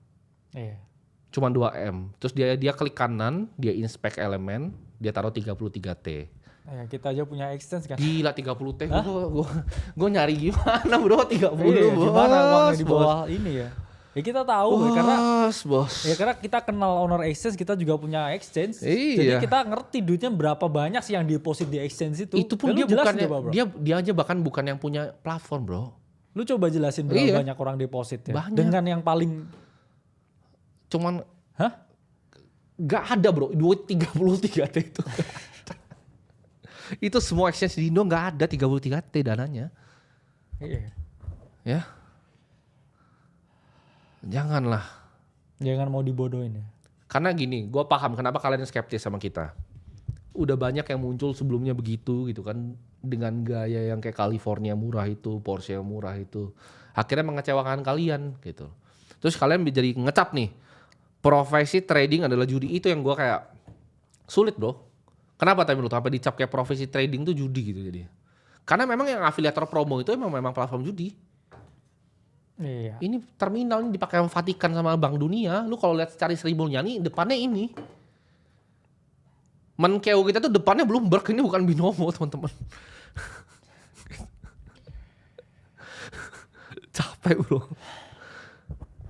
Iya. Cuma 2M. Terus dia klik kanan, dia inspect elemen, dia taruh 33T. Ya, kita aja punya exchange kan. Gila 30T gue nyari gimana bro 30 iya, bos. gimana uangnya di bawah ini ya. Ya kita tahu bos. karena kita kenal owner exchange, kita juga punya exchange. Iya. Jadi kita ngerti duitnya berapa banyak sih yang deposit di exchange itu. Itu pun ya, dia bukan coba, dia aja bahkan bukan yang punya platform bro. Lu coba jelasin berapa Iya. banyak orang deposit ya. Banyak. Dengan yang paling cuman Hah? Gak ada bro, duit 33T itu. Itu semua exchange di Indo gak ada 33T dananya. Iya. Ya. Janganlah. Jangan mau dibodohin ya. Karena gini, gue paham kenapa kalian skeptis sama kita. Udah banyak yang muncul sebelumnya begitu gitu kan. Dengan gaya yang kayak California murah itu, Porsche yang murah itu. Akhirnya mengecewakan kalian gitu. Terus kalian jadi ngecap nih. Profesi trading adalah judi. Itu yang gue kayak sulit bro. Kenapa tapi menurut apa dicap kayak profesi trading tuh judi gitu jadi. Karena memang yang afiliator promo itu memang platform judi. Iya. Ini terminal ini dipakai sama Vatikan sama Bank Dunia. Lu kalau lihat cari Srimulyani nih depannya ini. Menkeu kita tuh depannya Bloomberg, ini bukan binomo teman-teman. Capek bro.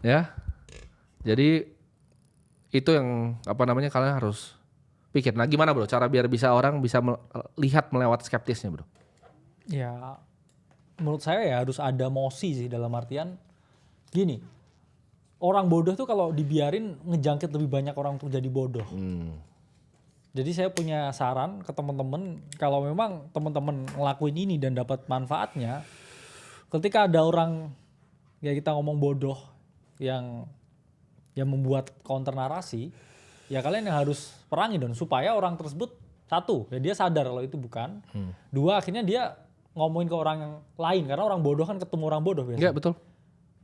Ya. Jadi itu yang apa namanya kalian harus pikir. Nah gimana bro cara biar bisa orang bisa lihat melewati skeptisnya bro? Ya menurut saya ya harus ada mosi sih dalam artian gini. Orang bodoh tuh kalau dibiarin ngejangkit lebih banyak orang untuk jadi bodoh. Jadi saya punya saran ke teman-teman kalau memang teman-teman ngelakuin ini dan dapat manfaatnya, ketika ada orang ya kita ngomong bodoh yang membuat counter narasi, ya kalian yang harus perangi dong supaya orang tersebut satu ya dia sadar kalau itu bukan, dua akhirnya dia ngomongin ke orang yang lain karena orang bodoh kan ketemu orang bodoh biasanya. Iya betul.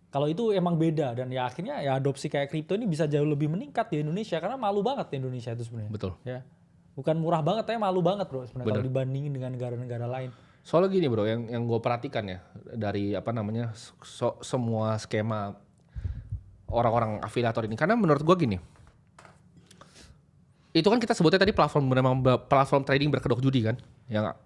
Kalau itu emang beda dan ya akhirnya ya adopsi kayak kripto ini bisa jauh lebih meningkat di Indonesia karena malu banget di Indonesia itu sebenarnya. Betul. Ya. Bukan murah banget tapi malu banget bro sebenarnya Bener. kalau dibandingin dengan negara-negara lain. Soalnya gini bro, yang gue perhatikan ya dari apa namanya semua skema orang-orang afiliator ini, karena menurut gue gini, itu kan kita sebutnya tadi platform trading berkedok judi kan,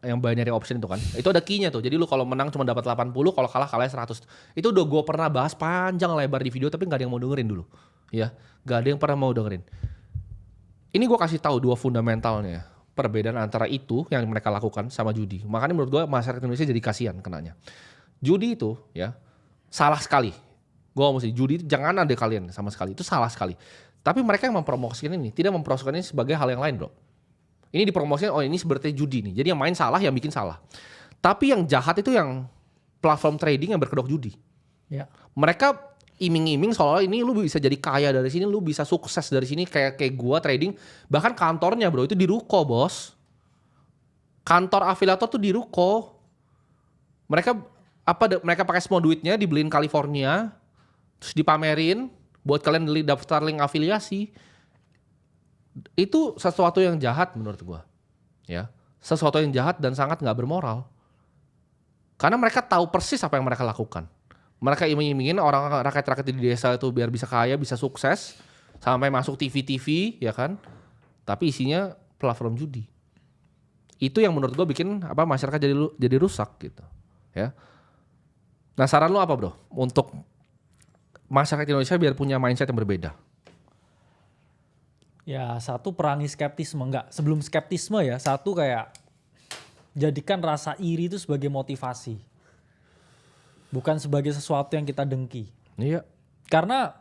yang binary option itu kan, itu ada key-nya tuh. Jadi lu kalau menang cuma dapat 80, kalau kalah 100. Itu udah gue pernah bahas panjang lebar di video, tapi nggak ada yang mau dengerin dulu, ya, nggak ada yang pernah mau dengerin. Ini gue kasih tahu dua fundamentalnya. Perbedaan antara itu yang mereka lakukan sama judi. Makanya menurut gue masyarakat Indonesia jadi kasihan kenanya. Judi itu ya salah sekali. Gue ngomong sih judi jangan ada kalian sama sekali. Itu salah sekali. Tapi mereka yang mempromosikan ini tidak mempromosikan ini sebagai hal yang lain bro. Ini dipromosikan oh ini seperti judi nih. Jadi yang main salah yang bikin salah. Tapi yang jahat itu yang platform trading yang berkedok judi. Ya. Mereka iming-iming seolah ini lu bisa jadi kaya dari sini, lu bisa sukses dari sini kayak gua trading. Bahkan kantornya bro itu di ruko bos. Kantor afiliator tuh di ruko. Mereka pakai semua duitnya dibeliin California, terus dipamerin buat kalian beli daftar link afiliasi. Itu sesuatu yang jahat menurut gua. Ya, sesuatu yang jahat dan sangat nggak bermoral. Karena mereka tahu persis apa yang mereka lakukan. Mereka iming-imingin orang rakyat-rakyat di desa itu biar bisa kaya, bisa sukses, sampai masuk TV-TV, ya kan? Tapi isinya platform judi. Itu yang menurut gue bikin masyarakat jadi rusak gitu, ya. Nah saran lu apa bro? Untuk masyarakat Indonesia biar punya mindset yang berbeda. Ya satu perangi skeptisme enggak. Sebelum skeptisme ya satu kayak jadikan rasa iri itu sebagai motivasi. Bukan sebagai sesuatu yang kita dengki. Iya. Karena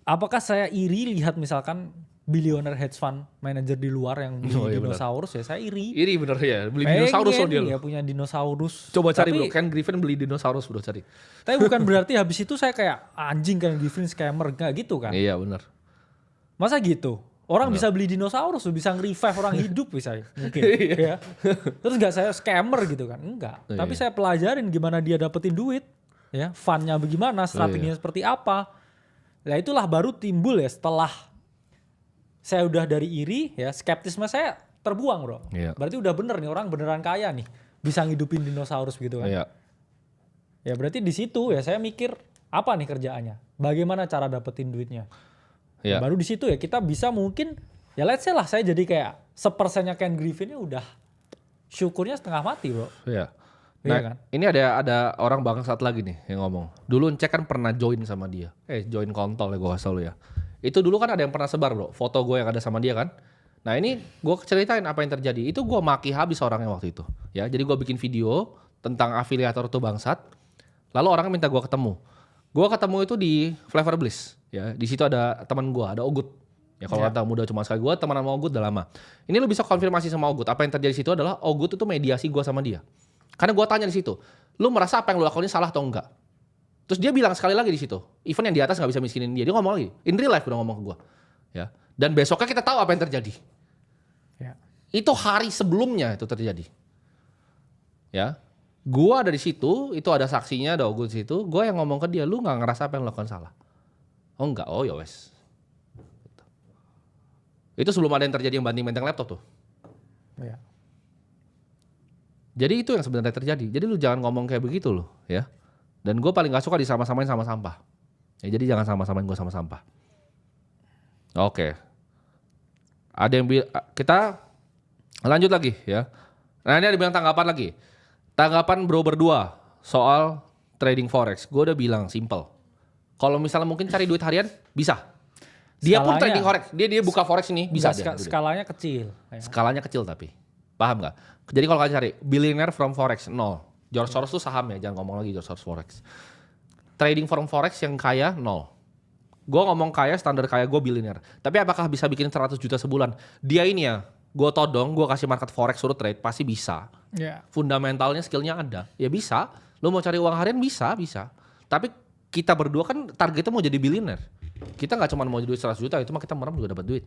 apakah saya iri lihat misalkan billionaire hedge fund manager di luar yang beli dinosaurus ya saya iri. Iri bener ya, beli dinosaurus loh dia loh. Ya punya dinosaurus. Coba cari bro, Ken Griffin beli dinosaurus bro cari. Tapi bukan berarti habis itu saya kayak anjing Ken Griffin scammer, enggak gitu kan. Iya bener. Masa gitu? Orang bisa beli dinosaurus, bisa nge-revive orang hidup bisa mungkin. Ya. Terus nggak saya scammer gitu kan? Enggak. Tapi saya pelajarin gimana dia dapetin duit, ya, fund-nya bagaimana, strateginya seperti apa. Nah itulah baru timbul ya setelah saya udah dari iri, ya skeptisme saya terbuang bro. Iya. Berarti udah bener nih orang beneran kaya nih, bisa ngidupin dinosaurus gitu kan? Iya. Ya berarti di situ ya saya mikir apa nih kerjaannya? Bagaimana cara dapetin duitnya? Iya. Baru di situ ya kita bisa mungkin ya let's say lah saya jadi kayak 1% Ken Griffin udah syukurnya setengah mati bro. Iya. Iya Nah kan? ini ada orang bangsat lagi nih yang ngomong. Dulu Encek kan pernah join sama dia. Join kontol ya gue kasih tau lu ya. Itu dulu kan ada yang pernah sebar bro. Foto gue yang ada sama dia kan. Nah ini gue ceritain apa yang terjadi. Itu gue maki habis orangnya waktu itu. Ya, jadi gue bikin video tentang afiliator tuh bangsat. Lalu orangnya minta gue ketemu. Gue ketemu itu di Flavor Bliss. Ya, di situ ada teman gue, ada Ogut. Ya kalau kata muda cuma sekali, gue temenan sama Ogut udah lama. Ini lu bisa konfirmasi sama Ogut. Apa yang terjadi di situ adalah Ogut itu mediasi gue sama dia. Karena gue tanya di situ, lu merasa apa yang lu lakukan ini salah atau enggak? Terus dia bilang sekali lagi di situ, even yang di atas nggak bisa miskinin dia. Dia ngomong lagi, in real life udah ngomong ke gue. Ya. Dan besoknya kita tahu apa yang terjadi. Ya. Itu hari sebelumnya itu terjadi. Ya. Gua ada di situ, itu ada saksinya, ada Ogut di situ. Gua yang ngomong ke dia, lu nggak ngerasa apa yang lu lakukan salah? Oh enggak, oh ya wes. Itu sebelum ada yang terjadi yang banting-banting laptop tuh. Ya. Jadi itu yang sebenarnya terjadi. Jadi lu jangan ngomong kayak begitu loh, ya. Dan gue paling gak suka disama-samain sama sampah. Ya, jadi jangan sama-samain gue sama sampah. Oke. Ada yang kita lanjut lagi ya. Nah ini ada bilang tanggapan lagi. Tanggapan bro berdua soal trading forex. Gue udah bilang simple. Kalau misalnya mungkin cari duit harian bisa. Dia pun trading forex. Dia buka forex ini bisa dia. Skalanya kecil. Skalanya kecil tapi. Paham gak? Jadi kalau kalian cari billionaire from forex 0. George Soros tuh saham ya, jangan ngomong lagi George Soros forex. Trading from forex yang kaya 0. Gue ngomong kaya, standar kaya gue billionaire. Tapi apakah bisa bikin 100 juta sebulan? Dia ini ya, gue todong, gue kasih market forex suruh trade, pasti bisa. Yeah. Fundamentalnya, skillnya ada. Ya bisa. Lu mau cari uang harian bisa. Tapi kita berdua kan targetnya mau jadi billionaire. Kita gak cuma mau jadi duit 100 juta, itu mah kita merem juga dapat duit.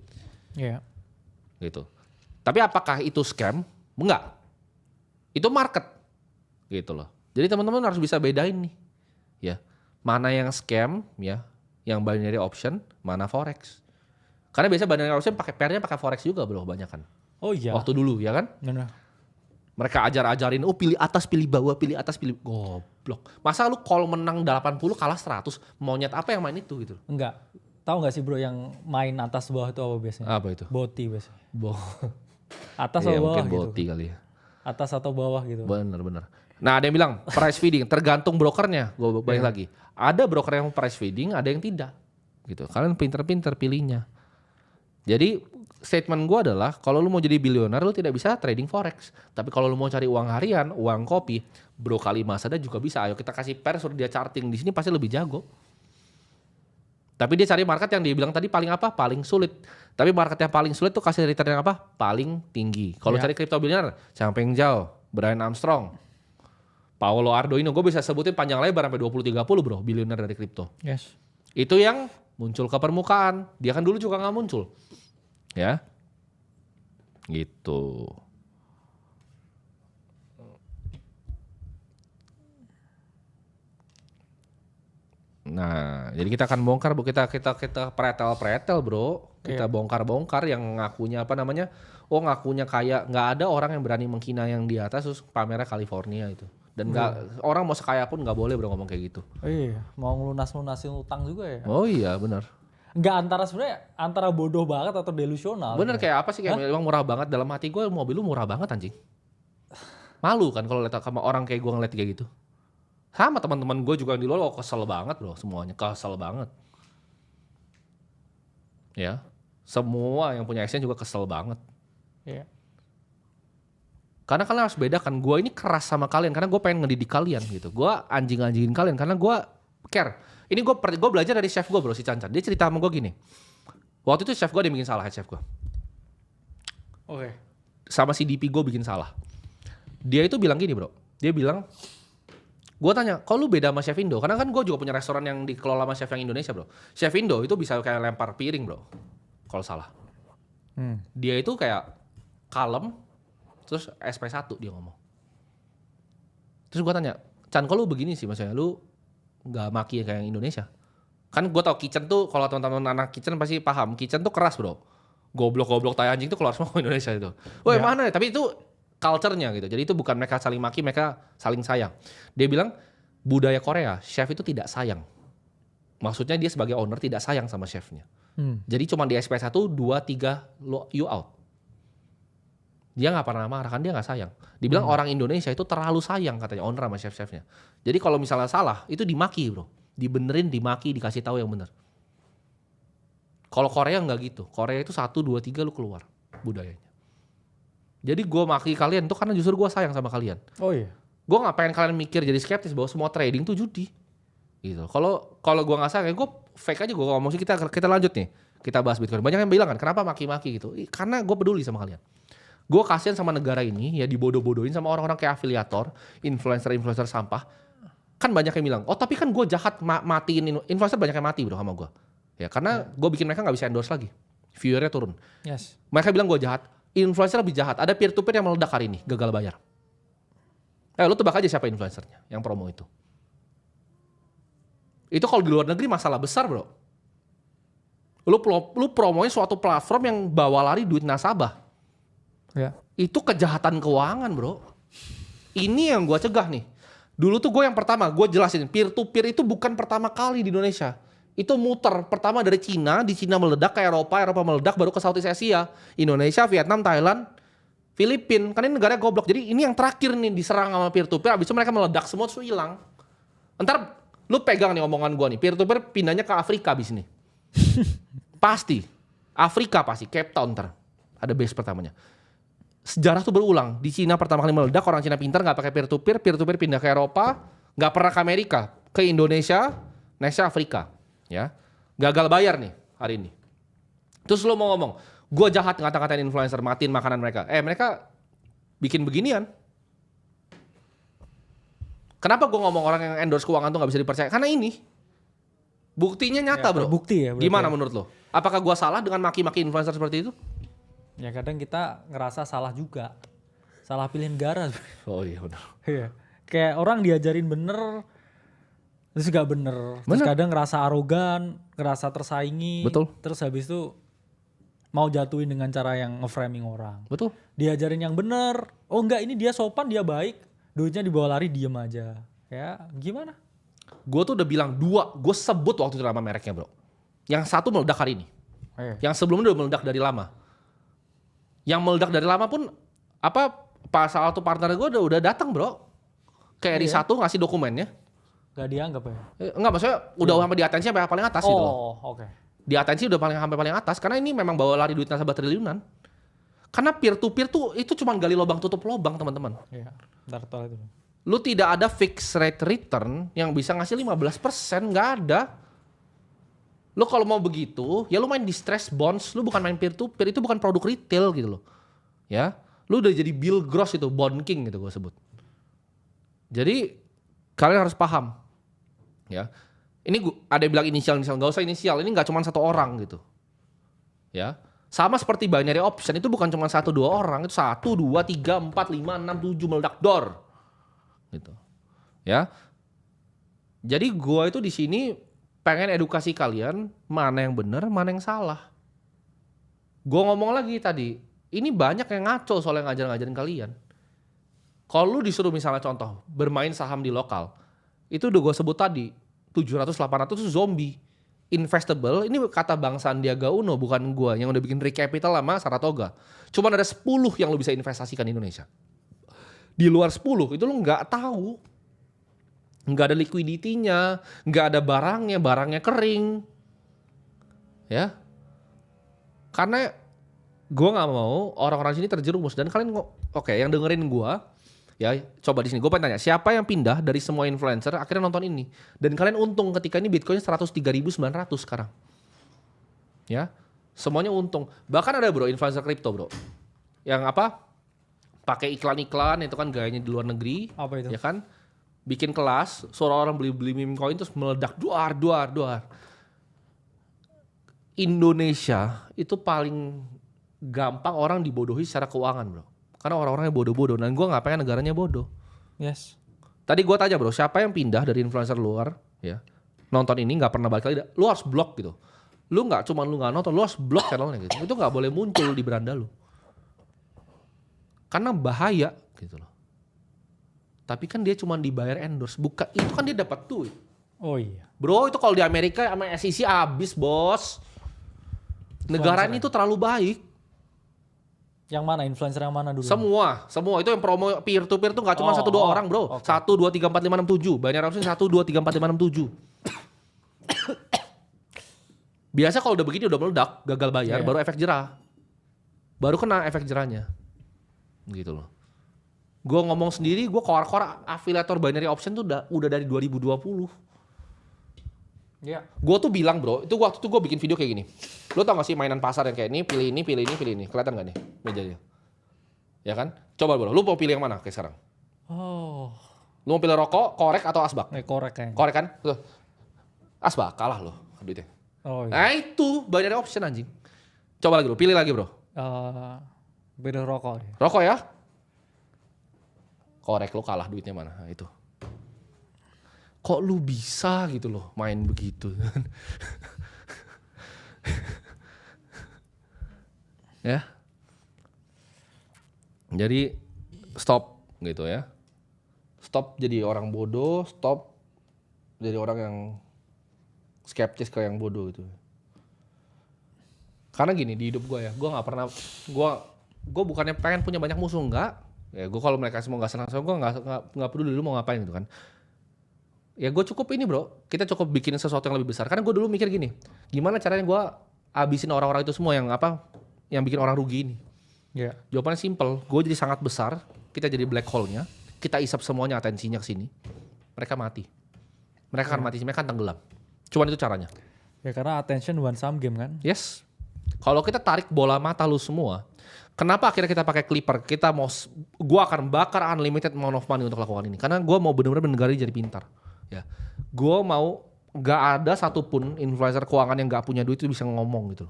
Iya. Yeah. Gitu. Tapi apakah itu scam? Enggak. Itu market. Gitu loh. Jadi teman-teman harus bisa bedain nih. Ya. Mana yang scam ya, yang binary option, mana forex. Karena biasa binary option pakai pairnya pakai forex juga bro, kebanyakan. Oh iya. Waktu dulu ya kan? Benar. Mereka ajarin, oh pilih atas, pilih bawah, pilih atas, pilih goblok. Masa lu call menang 80 kalah 100, monyet apa yang main itu gitu? Enggak. Tahu enggak sih bro yang main atas bawah itu apa biasanya? Apa itu? Boti biasanya. Atas Iya, atau bawah mungkin gitu. boti kali ya. Atas atau bawah gitu. Bener. Nah ada yang bilang price feeding, tergantung brokernya. Gue balik lagi. Ada broker yang price feeding, ada yang tidak. Gitu. Kalian pinter-pinter pilihnya. Jadi statement gue adalah kalau lu mau jadi bilioner lu tidak bisa trading forex. Tapi kalau lu mau cari uang harian, uang kopi, bro kali Masada juga bisa. Ayo kita kasih pair suruh dia charting di sini pasti lebih jago. Tapi dia cari market yang dia bilang tadi paling apa? Paling sulit. Tapi market yang paling sulit tuh kasih return yang apa? Paling tinggi. Kalau cari crypto billionaire, Chang Peng Zhao, Brian Armstrong, Paolo Ardoino, gue bisa sebutin panjang lebar sampai 20-30 bro, bilioner dari kripto. Yes. Itu yang muncul ke permukaan. Dia kan dulu juga gak muncul. Ya. Gitu. Nah, jadi kita akan bongkar, kita pretel bro. Kita bongkar yang ngakunya apa namanya? Oh ngakunya kayak nggak ada orang yang berani menghina yang di atas terus pamernya California itu. Dan orang mau sekaya pun nggak boleh bro ngomong kayak gitu. Iya, mau ngelunasin utang juga ya. Oh iya benar. Nggak antara bodoh banget atau delusional. Bener kayak apa sih kayak memang murah banget dalam hati gue mobil lu murah banget anjing. Malu kan kalau lihat sama orang kayak gue ngeliat kayak gitu. Sama teman-teman gue juga yang di luar kesel banget bro semuanya kesel banget. Ya semua yang punya exchange juga kesel banget. Iya. Karena kalian harus bedakan gue ini keras sama kalian karena gue pengen ngedidik kalian gitu. Gue anjing-anjingin kalian karena gue care. Ini gue belajar dari chef gue bro si Cancan. Dia cerita sama gue gini. Waktu itu chef gue dia bikin salah chef gue. Oke. Sama si DP gue bikin salah. Dia itu bilang gini bro. Dia bilang, gue tanya, kok lu beda sama Chef Indo? Karena kan gue juga punya restoran yang dikelola sama chef yang Indonesia bro. Chef Indo itu bisa kayak lempar piring bro. Kalau salah. Dia itu kayak kalem. Terus SP1 dia ngomong. Terus gue tanya, Chan kok lu begini sih maksudnya? Lu gak maki kayak yang Indonesia? Kan gue tau kitchen tuh, kalau teman-teman anak kitchen pasti paham. Kitchen tuh keras bro. Goblok-goblok tai anjing tuh keluar semua ke Indonesia itu. Woi mana ya? Tapi itu culture-nya gitu. Jadi itu bukan mereka saling maki, mereka saling sayang. Dia bilang, budaya Korea, chef itu tidak sayang. Maksudnya dia sebagai owner tidak sayang sama chefnya. Jadi cuma di SP1, 2, 3, you out. Dia gak pernah marah, kan dia gak sayang. Dibilang orang Indonesia itu terlalu sayang katanya owner sama chef-chefnya. Jadi kalau misalnya salah, itu dimaki bro. Dibenerin, dimaki, dikasih tahu yang bener. Kalau Korea gak gitu. Korea itu 1, 2, 3 lu keluar budayanya. Jadi gue maki kalian tuh karena justru gue sayang sama kalian. Oh iya. Gue gak pengen kalian mikir jadi skeptis bahwa semua trading tuh judi. Gitu. Kalau gue nggak salah, gue fake aja gue ngomong sih. Kita lanjut nih, kita bahas Bitcoin. Banyak yang bilang kan, kenapa maki-maki gitu? Karena gue peduli sama kalian. Gue kasihan sama negara ini ya dibodoh-bodohin sama orang-orang kayak afiliator, influencer sampah. Kan banyak yang bilang, oh tapi kan gue jahat matiin influencer, banyak yang mati bro sama gue. Ya karena gue bikin mereka nggak bisa endorse lagi, viewernya turun. Yes. Mereka bilang gue jahat, influencer lebih jahat. Ada peer to peer yang meledak hari ini, gagal bayar. Lu tebak aja siapa influencernya yang promo itu. Itu kalau di luar negeri masalah besar bro. Lu promonya suatu platform yang bawa lari duit nasabah. Ya. Itu kejahatan keuangan bro. Ini yang gue cegah nih. Dulu tuh gue yang pertama, gue jelasin peer to peer itu bukan pertama kali di Indonesia. Itu muter, pertama dari Cina, di Cina meledak ke Eropa meledak baru ke Southeast Asia. Indonesia, Vietnam, Thailand, Filipina. Kan ini negara goblok. Jadi ini yang terakhir nih diserang sama peer to peer, habis itu mereka meledak semua terus hilang. Ntar lu pegang nih omongan gue nih, peer to peer pindahnya ke Afrika abis ini. Pasti. Afrika pasti, Cape Town ntar. Ada base pertamanya. Sejarah tuh berulang. Di Cina pertama kali meledak, orang Cina pintar gak pakai peer to peer pindah ke Eropa, gak pernah ke Amerika, ke Indonesia, next Afrika. Ya, gagal bayar nih hari ini. Terus lo mau ngomong, gue jahat ngata-ngatain influencer, matiin makanan mereka. Mereka bikin beginian. Kenapa gue ngomong orang yang endorse keuangan tuh gak bisa dipercaya? Karena ini buktinya nyata bro. Bukti ya. Gimana menurut lo? Apakah gue salah dengan maki-maki influencer seperti itu? Ya kadang kita ngerasa salah juga. Salah pilih negara. Oh iya benar. Iya. Kayak orang diajarin bener, terus gak bener. Terus kadang ngerasa arogan, ngerasa tersaingi. Betul. Terus habis itu mau jatuhin dengan cara yang nge-framing orang. Betul. Diajarin yang bener. Oh enggak, ini dia sopan, dia baik. Duitnya dibawa lari, diem aja. Ya gimana? Gue tuh udah bilang 2, gue sebut waktu itu nama mereknya bro. Yang satu meledak hari ini. Yang sebelumnya udah meledak dari lama. Yang meledak dari lama pun salah satu partner gue udah datang bro. Kayak RI1 ngasih dokumennya. Gak dianggap ya? Enggak, maksudnya udah sampai di atensi sampai paling atas gitu loh. Oh oke. Di atensi udah sampai paling atas karena ini memang bawa lari duit nasabah triliunan. Karena peer to peer tuh itu cuma gali lubang tutup lubang teman-teman. Iya, ntar itu. Lu tidak ada fixed rate return yang bisa ngasih 15%, nggak ada. Lu kalau mau begitu, ya lu main distress bonds, lu bukan main peer to peer, itu bukan produk retail gitu loh. Ya, lu udah jadi Bill Gross itu, bond king gitu gue sebut. Jadi kalian harus paham. Ya. Ini ada yang bilang inisial, nggak usah inisial, ini nggak cuma satu orang gitu. Ya. Sama seperti binary option, itu bukan cuma 1-2 orang, itu 1, 2, 3, 4, 5, 6, 7 meledak dor. Gitu. Ya. Jadi gua itu di sini pengen edukasi kalian mana yang benar, mana yang salah. Gua ngomong lagi tadi, ini banyak yang ngaco soal yang ngajarin kalian. Kalau lu disuruh misalnya contoh bermain saham di lokal, itu udah gua sebut tadi 700-800 itu zombie. Investable, ini kata Bang Sandiaga Uno bukan gua yang udah bikin recapital sama Saratoga. Cuma ada 10 yang lu bisa investasikan di Indonesia. Di luar 10 itu lu nggak tahu. Nggak ada liquidity-nya, nggak ada barangnya kering. Ya. Karena gua nggak mau orang-orang sini terjerumus dan kalian oke, yang dengerin gua ya, coba di sini gue pengen tanya, siapa yang pindah dari semua influencer akhirnya nonton ini? Dan kalian untung ketika ini Bitcoin 103.900 sekarang. Ya, semuanya untung. Bahkan ada bro influencer kripto bro, yang pakai iklan-iklan itu kan gayanya di luar negeri. Apa itu? Ya kan, bikin kelas, suara orang beli meme coin terus meledak duar. Indonesia itu paling gampang orang dibodohi secara keuangan bro. Karena orang-orangnya bodoh-bodoh, dan gue gak pengen negaranya bodoh. Yes. Tadi gue tanya bro, siapa yang pindah dari influencer luar, ya nonton ini gak pernah balik lagi, lu harus blok gitu. Lu gak cuma lu gak nonton, lu harus blok channelnya gitu. Itu gak boleh muncul di beranda lu. Karena bahaya gitu loh. Tapi kan dia cuma dibayar endorse, bukan itu kan dia dapat duit. Oh iya. Bro itu kalau di Amerika sama SEC abis bos. Negara ini tuh terlalu baik. Yang mana? Influencer yang mana dulu? Semua itu yang promo peer to peer tuh nggak cuma 1-2 orang bro. Okay. 1, 2, 3, 4, 5, 6, 7. Binary option 1, 2, 3, 4, 5, 6, 7. Biasa kalau udah begini udah meledak, gagal bayar, baru efek jerah. Baru kena efek jerahnya. Gitu loh. Gue ngomong sendiri, gue keluar afiliator binary option tuh udah dari 2020. Iya. Gue tuh bilang bro, itu waktu itu gue bikin video kayak gini. Lo tau gak sih mainan pasar yang kayak ini, pilih ini, pilih ini, pilih ini. Kelihatan gak nih mejanya? Ya kan? Coba bro, lo mau pilih yang mana kayak sekarang? Oh. Lo mau pilih rokok, korek atau asbak? Korek kayaknya. Korek kan? Tuh. Asbak, kalah lo duitnya. Oh iya. Nah itu, banyak option anjing. Coba lagi bro, pilih lagi bro. Beda rokok ya. Rokok ya? Korek lo kalah duitnya mana? Nah, itu. Kok lu bisa gitu loh main begitu? Ya. Jadi stop gitu ya. Stop jadi orang bodoh, stop jadi orang yang skeptis ke yang bodoh gitu. Karena gini di hidup gue ya, gue nggak pernah, gue bukannya pengen punya banyak musuh enggak. Ya gue kalau mereka semua nggak senang sama gue nggak peduli lu mau ngapain gitu kan. Ya gue cukup ini bro, kita cukup bikin sesuatu yang lebih besar. Karena gue dulu mikir gini, gimana caranya gue abisin orang-orang itu semua yang bikin orang rugi ini. Iya. Jawabannya simple, gue jadi sangat besar, kita jadi black hole-nya, kita isap semuanya atensinya ke sini, mereka mati. Mereka akan mati, mereka akan tenggelam. Cuman itu caranya. Ya karena attention one sum game kan. Yes. Kalau kita tarik bola mata lu semua, kenapa akhirnya kita pakai clipper? Gue akan bakar unlimited amount of money untuk lakukan ini. Karena gue mau benar-benar negara jadi pintar. Ya, gue mau gak ada satupun influencer keuangan yang gak punya duit itu bisa ngomong gitu.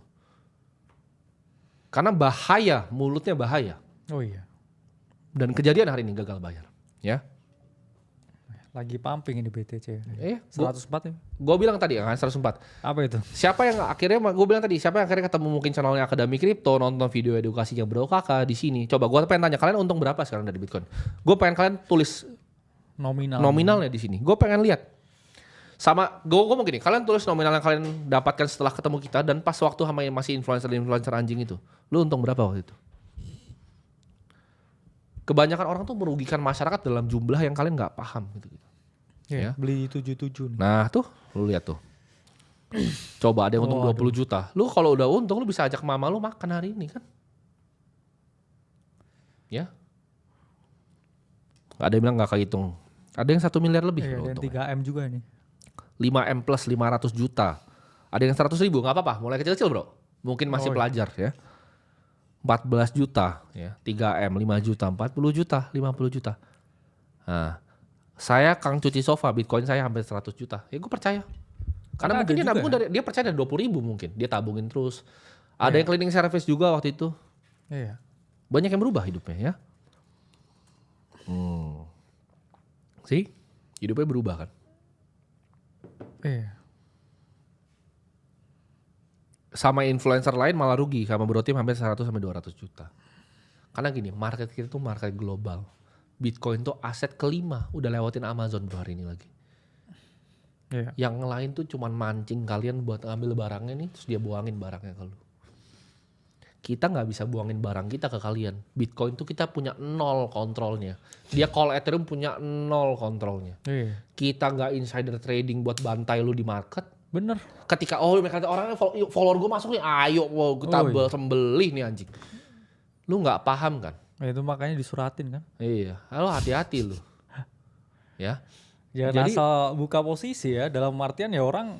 Karena bahaya, mulutnya bahaya. Oh iya. Dan kejadian hari ini gagal bayar. Ya. Lagi pumping ini BTC. 104 104 ya. Gue bilang tadi kan 104. Apa itu? Siapa yang akhirnya ketemu mungkin channelnya Akademi Kripto, nonton video edukasinya Bro Kakak di sini. Coba gue pengen tanya kalian untung berapa sekarang dari Bitcoin? Gue pengen kalian tulis nominalnya di sini. Gue pengen lihat. Sama gue mau gini, kalian tulis nominal yang kalian dapatkan setelah ketemu kita dan pas waktu sama yang masih influencer anjing itu. Lu untung berapa waktu itu? Kebanyakan orang tuh merugikan masyarakat dalam jumlah yang kalian nggak paham gitu. Ya. Beli 77 nih. Nah tuh, lu lihat tuh. Coba ada yang untung 20 juta. Lu kalau udah untung lu bisa ajak mama lu makan hari ini kan? Ya. Ada yang bilang nggak kehitung. Ada yang 1 miliar lebih. Ada yang 3M juga nih. 5M plus 500 juta. Ada yang 100 ribu, gak apa-apa. Mulai kecil-kecil bro. Mungkin masih pelajar ya. 14 juta, ya 3M, 5 juta, 40 juta, 50 juta. Nah, saya Kang cuci sofa, Bitcoin saya hampir 100 juta. Ya gue percaya. Karena mungkin dia nabung dia percaya dari 20 ribu mungkin. Dia tabungin terus. Ada yang cleaning service juga waktu itu. Iya. Banyak yang berubah hidupnya ya. See? Hidupnya berubah kan. Iya. Sama influencer lain malah rugi. Sama Bro Tim hampir 100 sampai 200 juta. Karena gini, market kita tuh market global. Bitcoin tuh aset kelima. Udah lewatin Amazon bro hari ini lagi. Iya. Yang lain tuh cuman mancing kalian buat ngambil barangnya nih. Terus dia buangin barangnya ke lu. Kita gak bisa buangin barang kita ke kalian. Bitcoin tuh kita punya 0 kontrolnya. Dia call Ethereum punya 0 kontrolnya. Iya. Kita gak insider trading buat bantai lu di market. Bener. Ketika mereka kata orangnya follower gue masuk nih, ayo kita sembelih nih anjing. Lu gak paham kan? Itu makanya disuratin kan. Iya, lu hati-hati lu. Ya. Jangan asal buka posisi ya. Dalam artian ya orang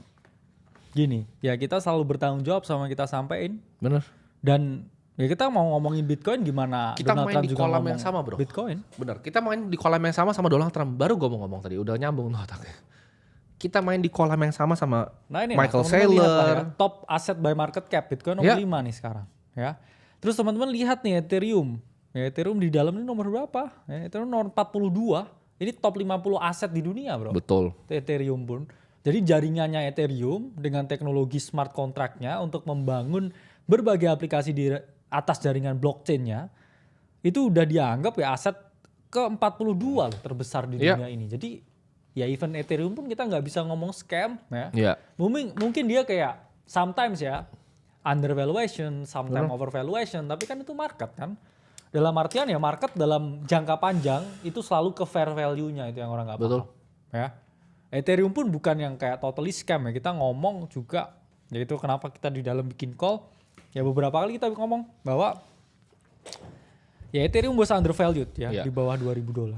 gini. Ya kita selalu bertanggung jawab sama kita sampein. Bener. Dan ya kita mau ngomongin Bitcoin gimana? Kita Donald main Trump di juga kolam ngomong yang sama bro. Bitcoin. Bener, kita main di kolam yang sama Donald Trump. Baru gue mau ngomong tadi, udah nyambung tuh otaknya. Kita main di kolam yang sama ini Michael teman-teman lihat lah Saylor. ya, top asset by market cap Bitcoin nomor 5 nih sekarang. Ya. Terus teman-teman lihat nih Ethereum. Ya, Ethereum di dalam ini nomor berapa? Ya, Ethereum nomor 42. Ini top 50 aset di dunia bro. Betul. Ethereum pun. Jadi jaringannya Ethereum dengan teknologi smart contract-nya untuk membangun berbagai aplikasi di atas jaringan blockchain-nya itu udah dianggap ya aset ke-42 loh terbesar di dunia ini. Jadi ya even Ethereum pun kita nggak bisa ngomong scam ya. Iya. Mungkin dia kayak sometimes ya undervaluation, sometimes overvaluation, tapi kan itu market kan. Dalam artian ya market dalam jangka panjang itu selalu ke fair value-nya itu yang orang nggak paham. Ya. Ethereum pun bukan yang kayak totally scam ya. Kita ngomong juga, yaitu kenapa kita di dalam bikin call. Ya beberapa kali kita ngomong bahwa ya Ethereum was undervalued ya di bawah $2.000.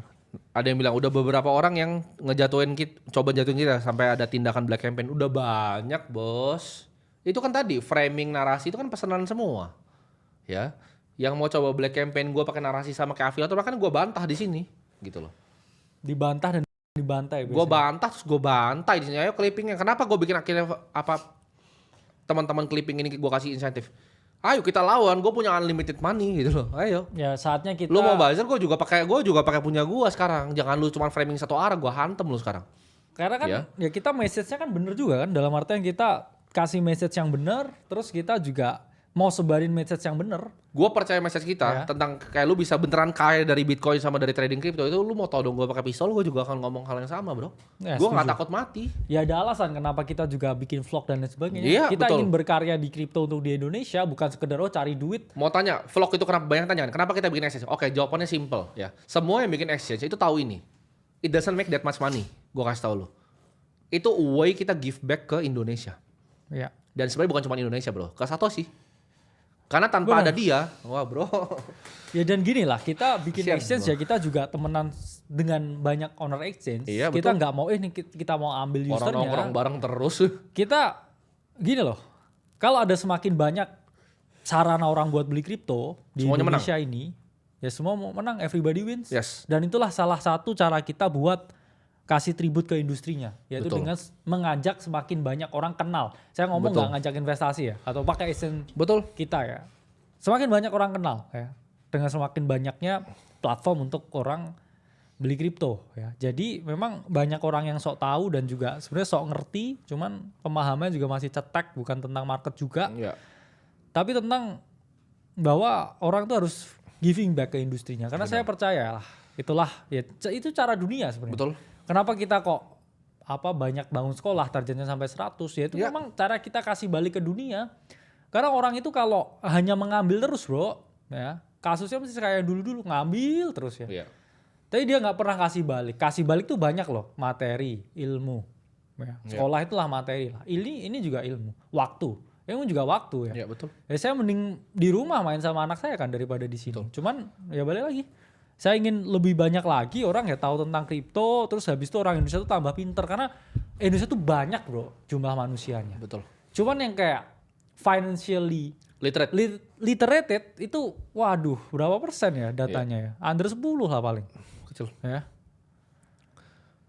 Ada yang bilang udah beberapa orang yang ngejatuhin kita, coba jatuhin kita sampai ada tindakan black campaign. Udah banyak, Bos. Itu kan tadi framing narasi itu kan pesanan semua. Ya. Yang mau coba black campaign gue pakai narasi sama kayak afiliator bahkan gue bantah di sini gitu loh. Dibantah dan dibantai Gue biasanya. bantah terus gue bantai di sini. Ayo clippingnya. Kenapa gue bikin akhirnya apa teman-teman clipping ini gue kasih insentif. Ayo kita lawan, gue punya unlimited money gitu loh. Ayo. Ya saatnya kita. Lu mau buzzer gue juga pakai punya gue sekarang. Jangan lu cuma framing satu arah, gue hantem lu sekarang. Karena kan ya kita message-nya kan bener juga kan. Dalam artian kita kasih message yang bener. Terus kita juga mau sebarin message yang bener. Gue percaya message kita tentang kayak lu bisa beneran kaya dari Bitcoin sama dari trading crypto itu lu mau tau dong gue pakai pistol gue juga akan ngomong hal yang sama bro. Ya, Gue nggak takut mati. Ya ada alasan kenapa kita juga bikin vlog dan lain sebagainya. Iya, Kita betul. ingin berkarya di kripto untuk di Indonesia bukan sekedar cari duit. Mau tanya vlog itu kenapa banyak tanya kenapa kita bikin exchange? Oke jawabannya simple ya. Semua yang bikin exchange itu tahu ini. It doesn't make that much money. Gue kasih tau lu. Itu a way kita give back ke Indonesia. Ya. Dan sebenarnya bukan cuma Indonesia bro, ke Satoshi. Karena tanpa ada dia, wah bro. Ya dan gini lah, kita bikin Kasian, exchange bro. ya kita juga temenan dengan banyak owner exchange. Iya, Kita betul. nggak mau nih kita mau ambil Orang usernya. nongkrong bareng terus. Kita gini loh, kalau ada semakin banyak sarana orang buat beli kripto di Semuanya Indonesia ini, ya semua mau menang, everybody wins. Yes. Dan itulah salah satu cara kita buat kasih tribut ke industrinya, yaitu Betul. dengan mengajak semakin banyak orang kenal. Saya ngomong Betul. nggak ngajak investasi ya, atau pakai exchange Betul. kita ya. Semakin banyak orang kenal ya, dengan semakin banyaknya platform untuk orang beli kripto ya. Jadi memang banyak orang yang sok tahu dan juga sebenarnya sok ngerti, cuman pemahamannya juga masih cetek, bukan tentang market juga, Iya. tapi tentang bahwa orang tuh harus giving back ke industrinya. Karena saya percaya lah, itulah ya itu cara dunia sebenarnya. Betul. Kenapa kita kok banyak bangun sekolah targetnya sampai 100 ya itu Ya. memang cara kita kasih balik ke dunia. Karena orang itu kalau hanya mengambil terus bro, ya kasusnya mesti kayak dulu-dulu ngambil terus ya. Iya. Tapi dia nggak pernah kasih balik. Kasih balik tuh banyak loh, materi, ilmu. Ya, sekolah itulah materi lah. Ini juga ilmu, waktu. Ilmu juga waktu ya. Iya betul. Ya saya mending di rumah main sama anak saya kan daripada di sini. Cuman ya balik lagi. Saya ingin lebih banyak lagi orang ya tahu tentang kripto, terus habis itu orang Indonesia tuh tambah pinter karena Indonesia tuh banyak bro jumlah manusianya. Betul. Cuman yang kayak financially Literate. literated itu waduh berapa persen ya datanya ya? Under 10 lah paling. Kecil. Ya.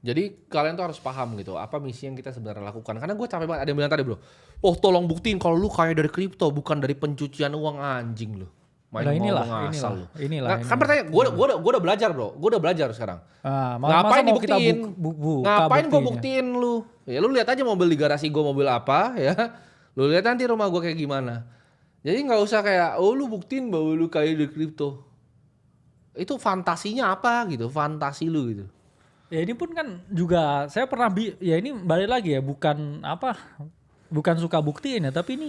Jadi kalian tuh harus paham gitu apa misi yang kita sebenarnya lakukan. Karena gue capek banget. Ada yang bilang tadi bro, oh tolong buktiin kalau lu kaya dari kripto bukan dari pencucian uang anjing lu. Main Nah, inilah, ngomong asal lu. inilah. Nah, kan pertanyaan, gue udah belajar bro, gue udah belajar sekarang. Masa Ngapain mau kita dibuktiin? buka Ngapain gue buktinya? buktiin lu? Ya lu lihat aja mobil di garasi gue mobil apa ya. Lu lihat nanti rumah gue kayak gimana. Jadi nggak usah kayak, oh lu buktiin bahwa lu kaya dari kripto. Itu fantasinya apa gitu, fantasi lu gitu. Ya ini pun kan juga saya pernah ya ini balik lagi ya bukan suka buktiin ya tapi ini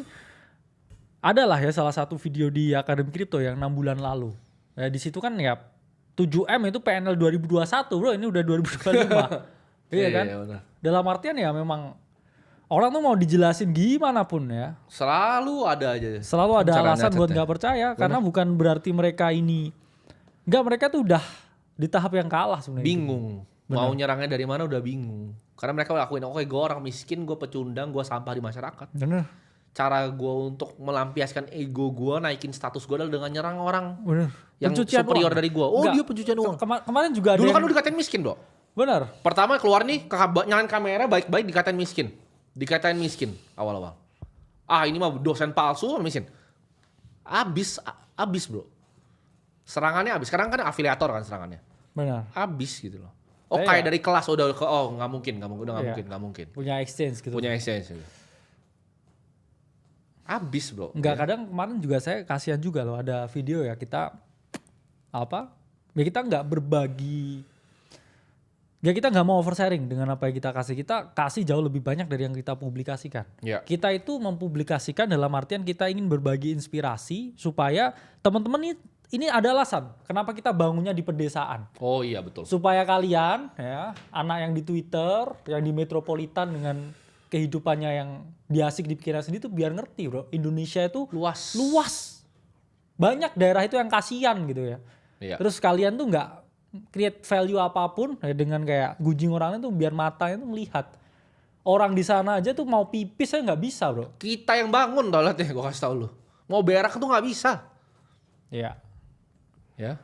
adalah ya salah satu video di Akademi Kripto yang 6 bulan lalu. Ya, di situ kan ya 7M itu PNL 2021 bro, ini udah 2025. Iya kan? Iya, benar. Dalam artian ya memang orang tuh mau dijelasin gimana pun ya. Selalu ada aja. Selalu ada Cara alasan buat nyacetnya. nggak percaya karena bukan berarti mereka mereka tuh udah di tahap yang kalah sebenarnya. Bingung. Mau nyerangnya dari mana udah bingung. Karena mereka lakuin, oke gue orang miskin, gue pecundang, gue sampah di masyarakat. Bener. Cara gue untuk melampiaskan ego gue, naikin status gue adalah dengan nyerang orang Bener. yang Pencucian superior uang. dari gue. Oh Enggak. dia pencucian uang. Kemarin juga ada Dulu kan yang- lu dikatain miskin bro. Bener. Pertama keluar nih, nyalain kamera baik-baik dikatain miskin. Dikatain miskin awal-awal. Ah ini mah dosen palsu miskin. Abis bro. Serangannya abis. Sekarang kan afiliator kan serangannya. Benar. Abis gitu loh. Oh Saya kayak ya. dari kelas udah ke nggak mungkin, udah Iya. nggak mungkin. Punya exchange gitu. Punya exchange. Gitu. Abis bro. Enggak, kadang kemarin juga saya kasihan juga loh ada video ya kita ya kita nggak berbagi, ya kita nggak mau oversharing dengan apa yang kita kasih jauh lebih banyak dari yang kita publikasikan. Ya. Kita itu mempublikasikan dalam artian kita ingin berbagi inspirasi supaya teman-teman ini ada alasan kenapa kita bangunnya di pedesaan. Oh iya betul. Supaya kalian ya anak yang di Twitter, yang di metropolitan dengan kehidupannya yang diasik di pikiran sendiri tuh biar ngerti bro, Indonesia itu luas. Banyak daerah itu yang kasihan gitu ya. Iya. Terus kalian tuh create value apapun ya, dengan kayak gujing orangnya tuh biar matanya tuh melihat. Orang di sana aja tuh mau pipis saya nggak bisa bro. Kita yang bangun toiletnya, gue kasih tau lu. Mau berak tuh nggak bisa. Iya. Ya.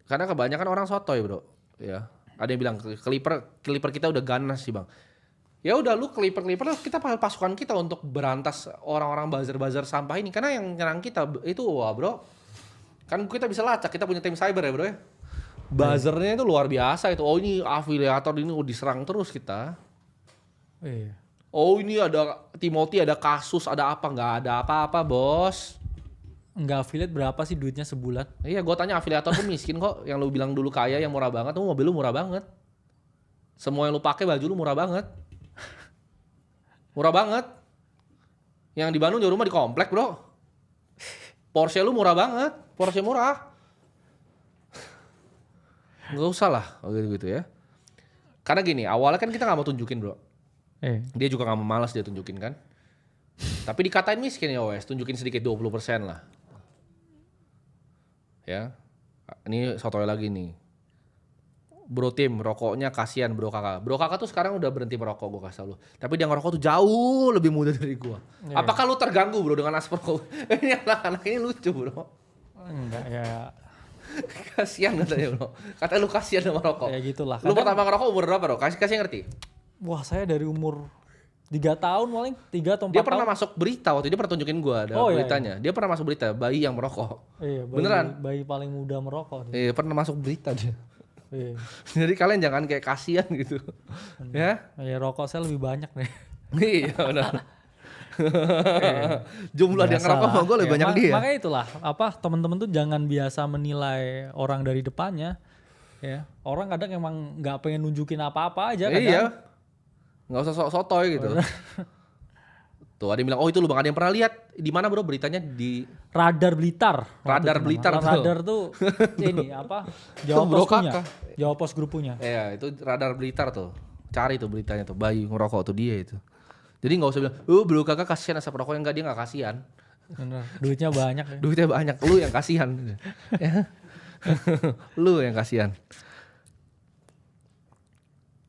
Karena kebanyakan orang sotoy bro. Ya. Ada yang bilang Clipper kita udah ganas sih bang. Ya udah lu Clipper kita pasukan kita untuk berantas orang-orang buzzer sampah ini. Karena yang nyerang kita itu wah bro. Kan kita bisa lacak, kita punya tim cyber ya bro ya. Buzzernya itu luar biasa itu. Oh ini afiliator ini diserang terus kita. Iya. Oh ini ada Timothy, ada kasus, ada apa? Nggak ada apa-apa bos. Enggak affiliate berapa sih duitnya sebulan? Iya gue tanya afiliator tuh miskin kok. Yang lu bilang dulu kaya yang murah banget, tuh mobil lu murah banget. Semua yang lu pakai baju lu murah banget. Murah banget. Yang di Bandung jauh rumah di komplek bro. Porsche lu murah banget. Porsche murah. Nggak usah lah gitu ya. Karena gini awalnya kan kita nggak mau tunjukin bro. Dia juga gak mau malas dia tunjukin kan. Tapi dikatain miskin ya wes, tunjukin sedikit 20% lah. Ya. Ini sotoy lagi nih. Bro Tim, rokoknya kasihan bro kakak. Bro kakak tuh sekarang udah berhenti merokok gue kasih tau lu. Tapi dia ngerokok tuh jauh lebih muda dari gue. Apakah lu terganggu bro dengan asap rokok? Ini anak-anak ini lucu bro. Enggak ya. Kasihan katanya bro. Katanya lu kasihan sama rokok. Ya gitulah. Lu pertama ngerokok umur berapa bro? Kasih ngerti. Wah saya dari umur 3 tahun paling 3 atau 4 tahun. Dia pernah masuk berita waktu dia pernah tunjukin gue ada beritanya. Iya. Dia pernah masuk berita bayi yang merokok. Iya, beneran. Bayi paling muda merokok. Iya pernah masuk berita dia. Iya. Jadi kalian jangan kayak kasihan gitu. Ya? Ya rokok saya lebih banyak nih. Iya benar. Jumlah yang ngerokok sama gue lebih banyak dia. Makanya itulah teman-teman tuh jangan biasa menilai orang dari depannya. Ya, orang kadang emang nggak pengen nunjukin apa-apa aja kadang. Iya. Nggak usah sotoy gitu. Tuh ada yang bilang, oh itu lu bang ada yang pernah lihat di mana bro beritanya di Radar Blitar. Radar Blitar tuh. Radar tuh ini Jawa Pos Group punya. Iya itu Radar Blitar tuh. Cari tuh beritanya tuh bayi ngerokok tuh dia itu. Jadi nggak usah bilang, bro kakak kasihan asap rokoknya enggak dia nggak kasihan. Bener. Duitnya banyak. Ya. Duitnya banyak, lu yang kasihan. Lu yang kasihan.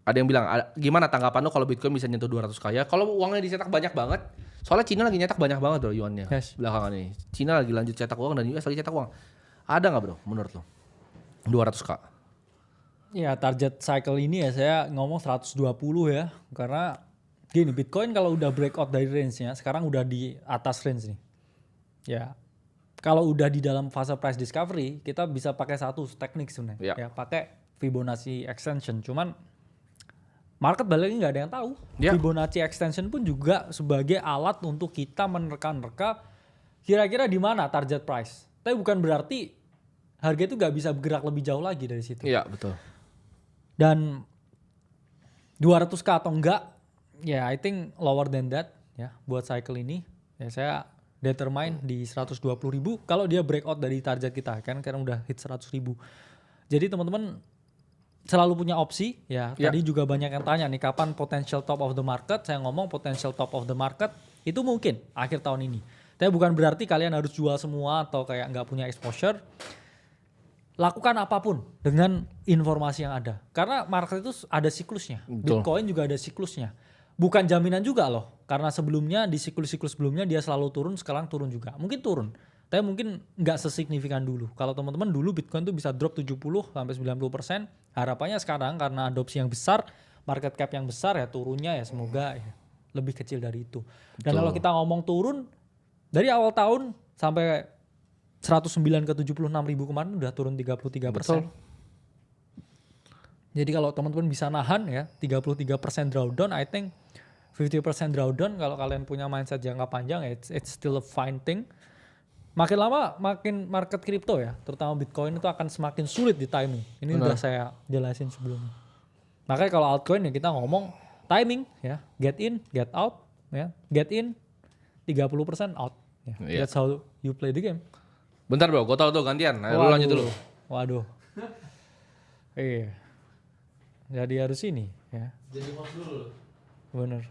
Ada yang bilang, gimana tanggapan lu kalau Bitcoin bisa nyentuh 200k ya? Kalau uangnya dicetak banyak banget, soalnya Cina lagi nyetak banyak banget bro yuannya belakangan ini. Cina lagi lanjut cetak uang dan US lagi cetak uang. Ada nggak bro menurut lu 200k? Ya target cycle ini ya saya ngomong 120 ya. Karena gini Bitcoin kalau udah breakout dari range-nya, sekarang udah di atas range nih. Ya kalau udah di dalam fase price discovery, kita bisa pakai satu teknik sebenarnya. Ya pakai Fibonacci extension. Cuman market balik lagi nggak ada yang tahu. Fibonacci extension pun juga sebagai alat untuk kita menerka-nerka kira-kira di mana target price. Tapi bukan berarti harga itu nggak bisa bergerak lebih jauh lagi dari situ. Iya betul. Dan 200k atau enggak, ya I think lower than that ya buat cycle ini. Ya saya determine di 120.000 kalau dia breakout dari target kita kan karena udah hit 100.000. Jadi teman-teman selalu punya opsi ya. Tadi juga banyak yang tanya nih kapan potential top of the market. Saya ngomong potential top of the market itu mungkin akhir tahun ini. Tapi bukan berarti kalian harus jual semua atau kayak nggak punya exposure. Lakukan apapun dengan informasi yang ada. Karena market itu ada siklusnya. Betul. Bitcoin juga ada siklusnya. Bukan jaminan juga loh. Karena sebelumnya di siklus-siklus sebelumnya dia selalu turun, sekarang turun juga. Mungkin turun. Tapi mungkin nggak sesignifikan dulu. Kalau teman-teman dulu Bitcoin tuh bisa drop 70-90%. Harapannya sekarang karena adopsi yang besar, market cap yang besar ya turunnya ya semoga ya lebih kecil dari itu. Dan kalau kita ngomong turun, dari awal tahun sampai 109 ke 76.000 kemarin udah turun 33%. Betul. Jadi kalau teman-teman bisa nahan ya 33% drawdown, I think 50% drawdown kalau kalian punya mindset jangka panjang, it's still a fine thing. Makin lama makin market crypto ya, terutama Bitcoin itu akan semakin sulit di timing. Ini udah saya jelasin sebelumnya. Makanya kalau altcoin ya kita ngomong timing ya, get in, get out ya, get in 30% out. Ya. That's how you play the game. Bentar bro, gue tau tuh gantian. Lu lanjut dulu. Waduh. Iya. Jadi harus ini ya. Jadi host dulu. Bener.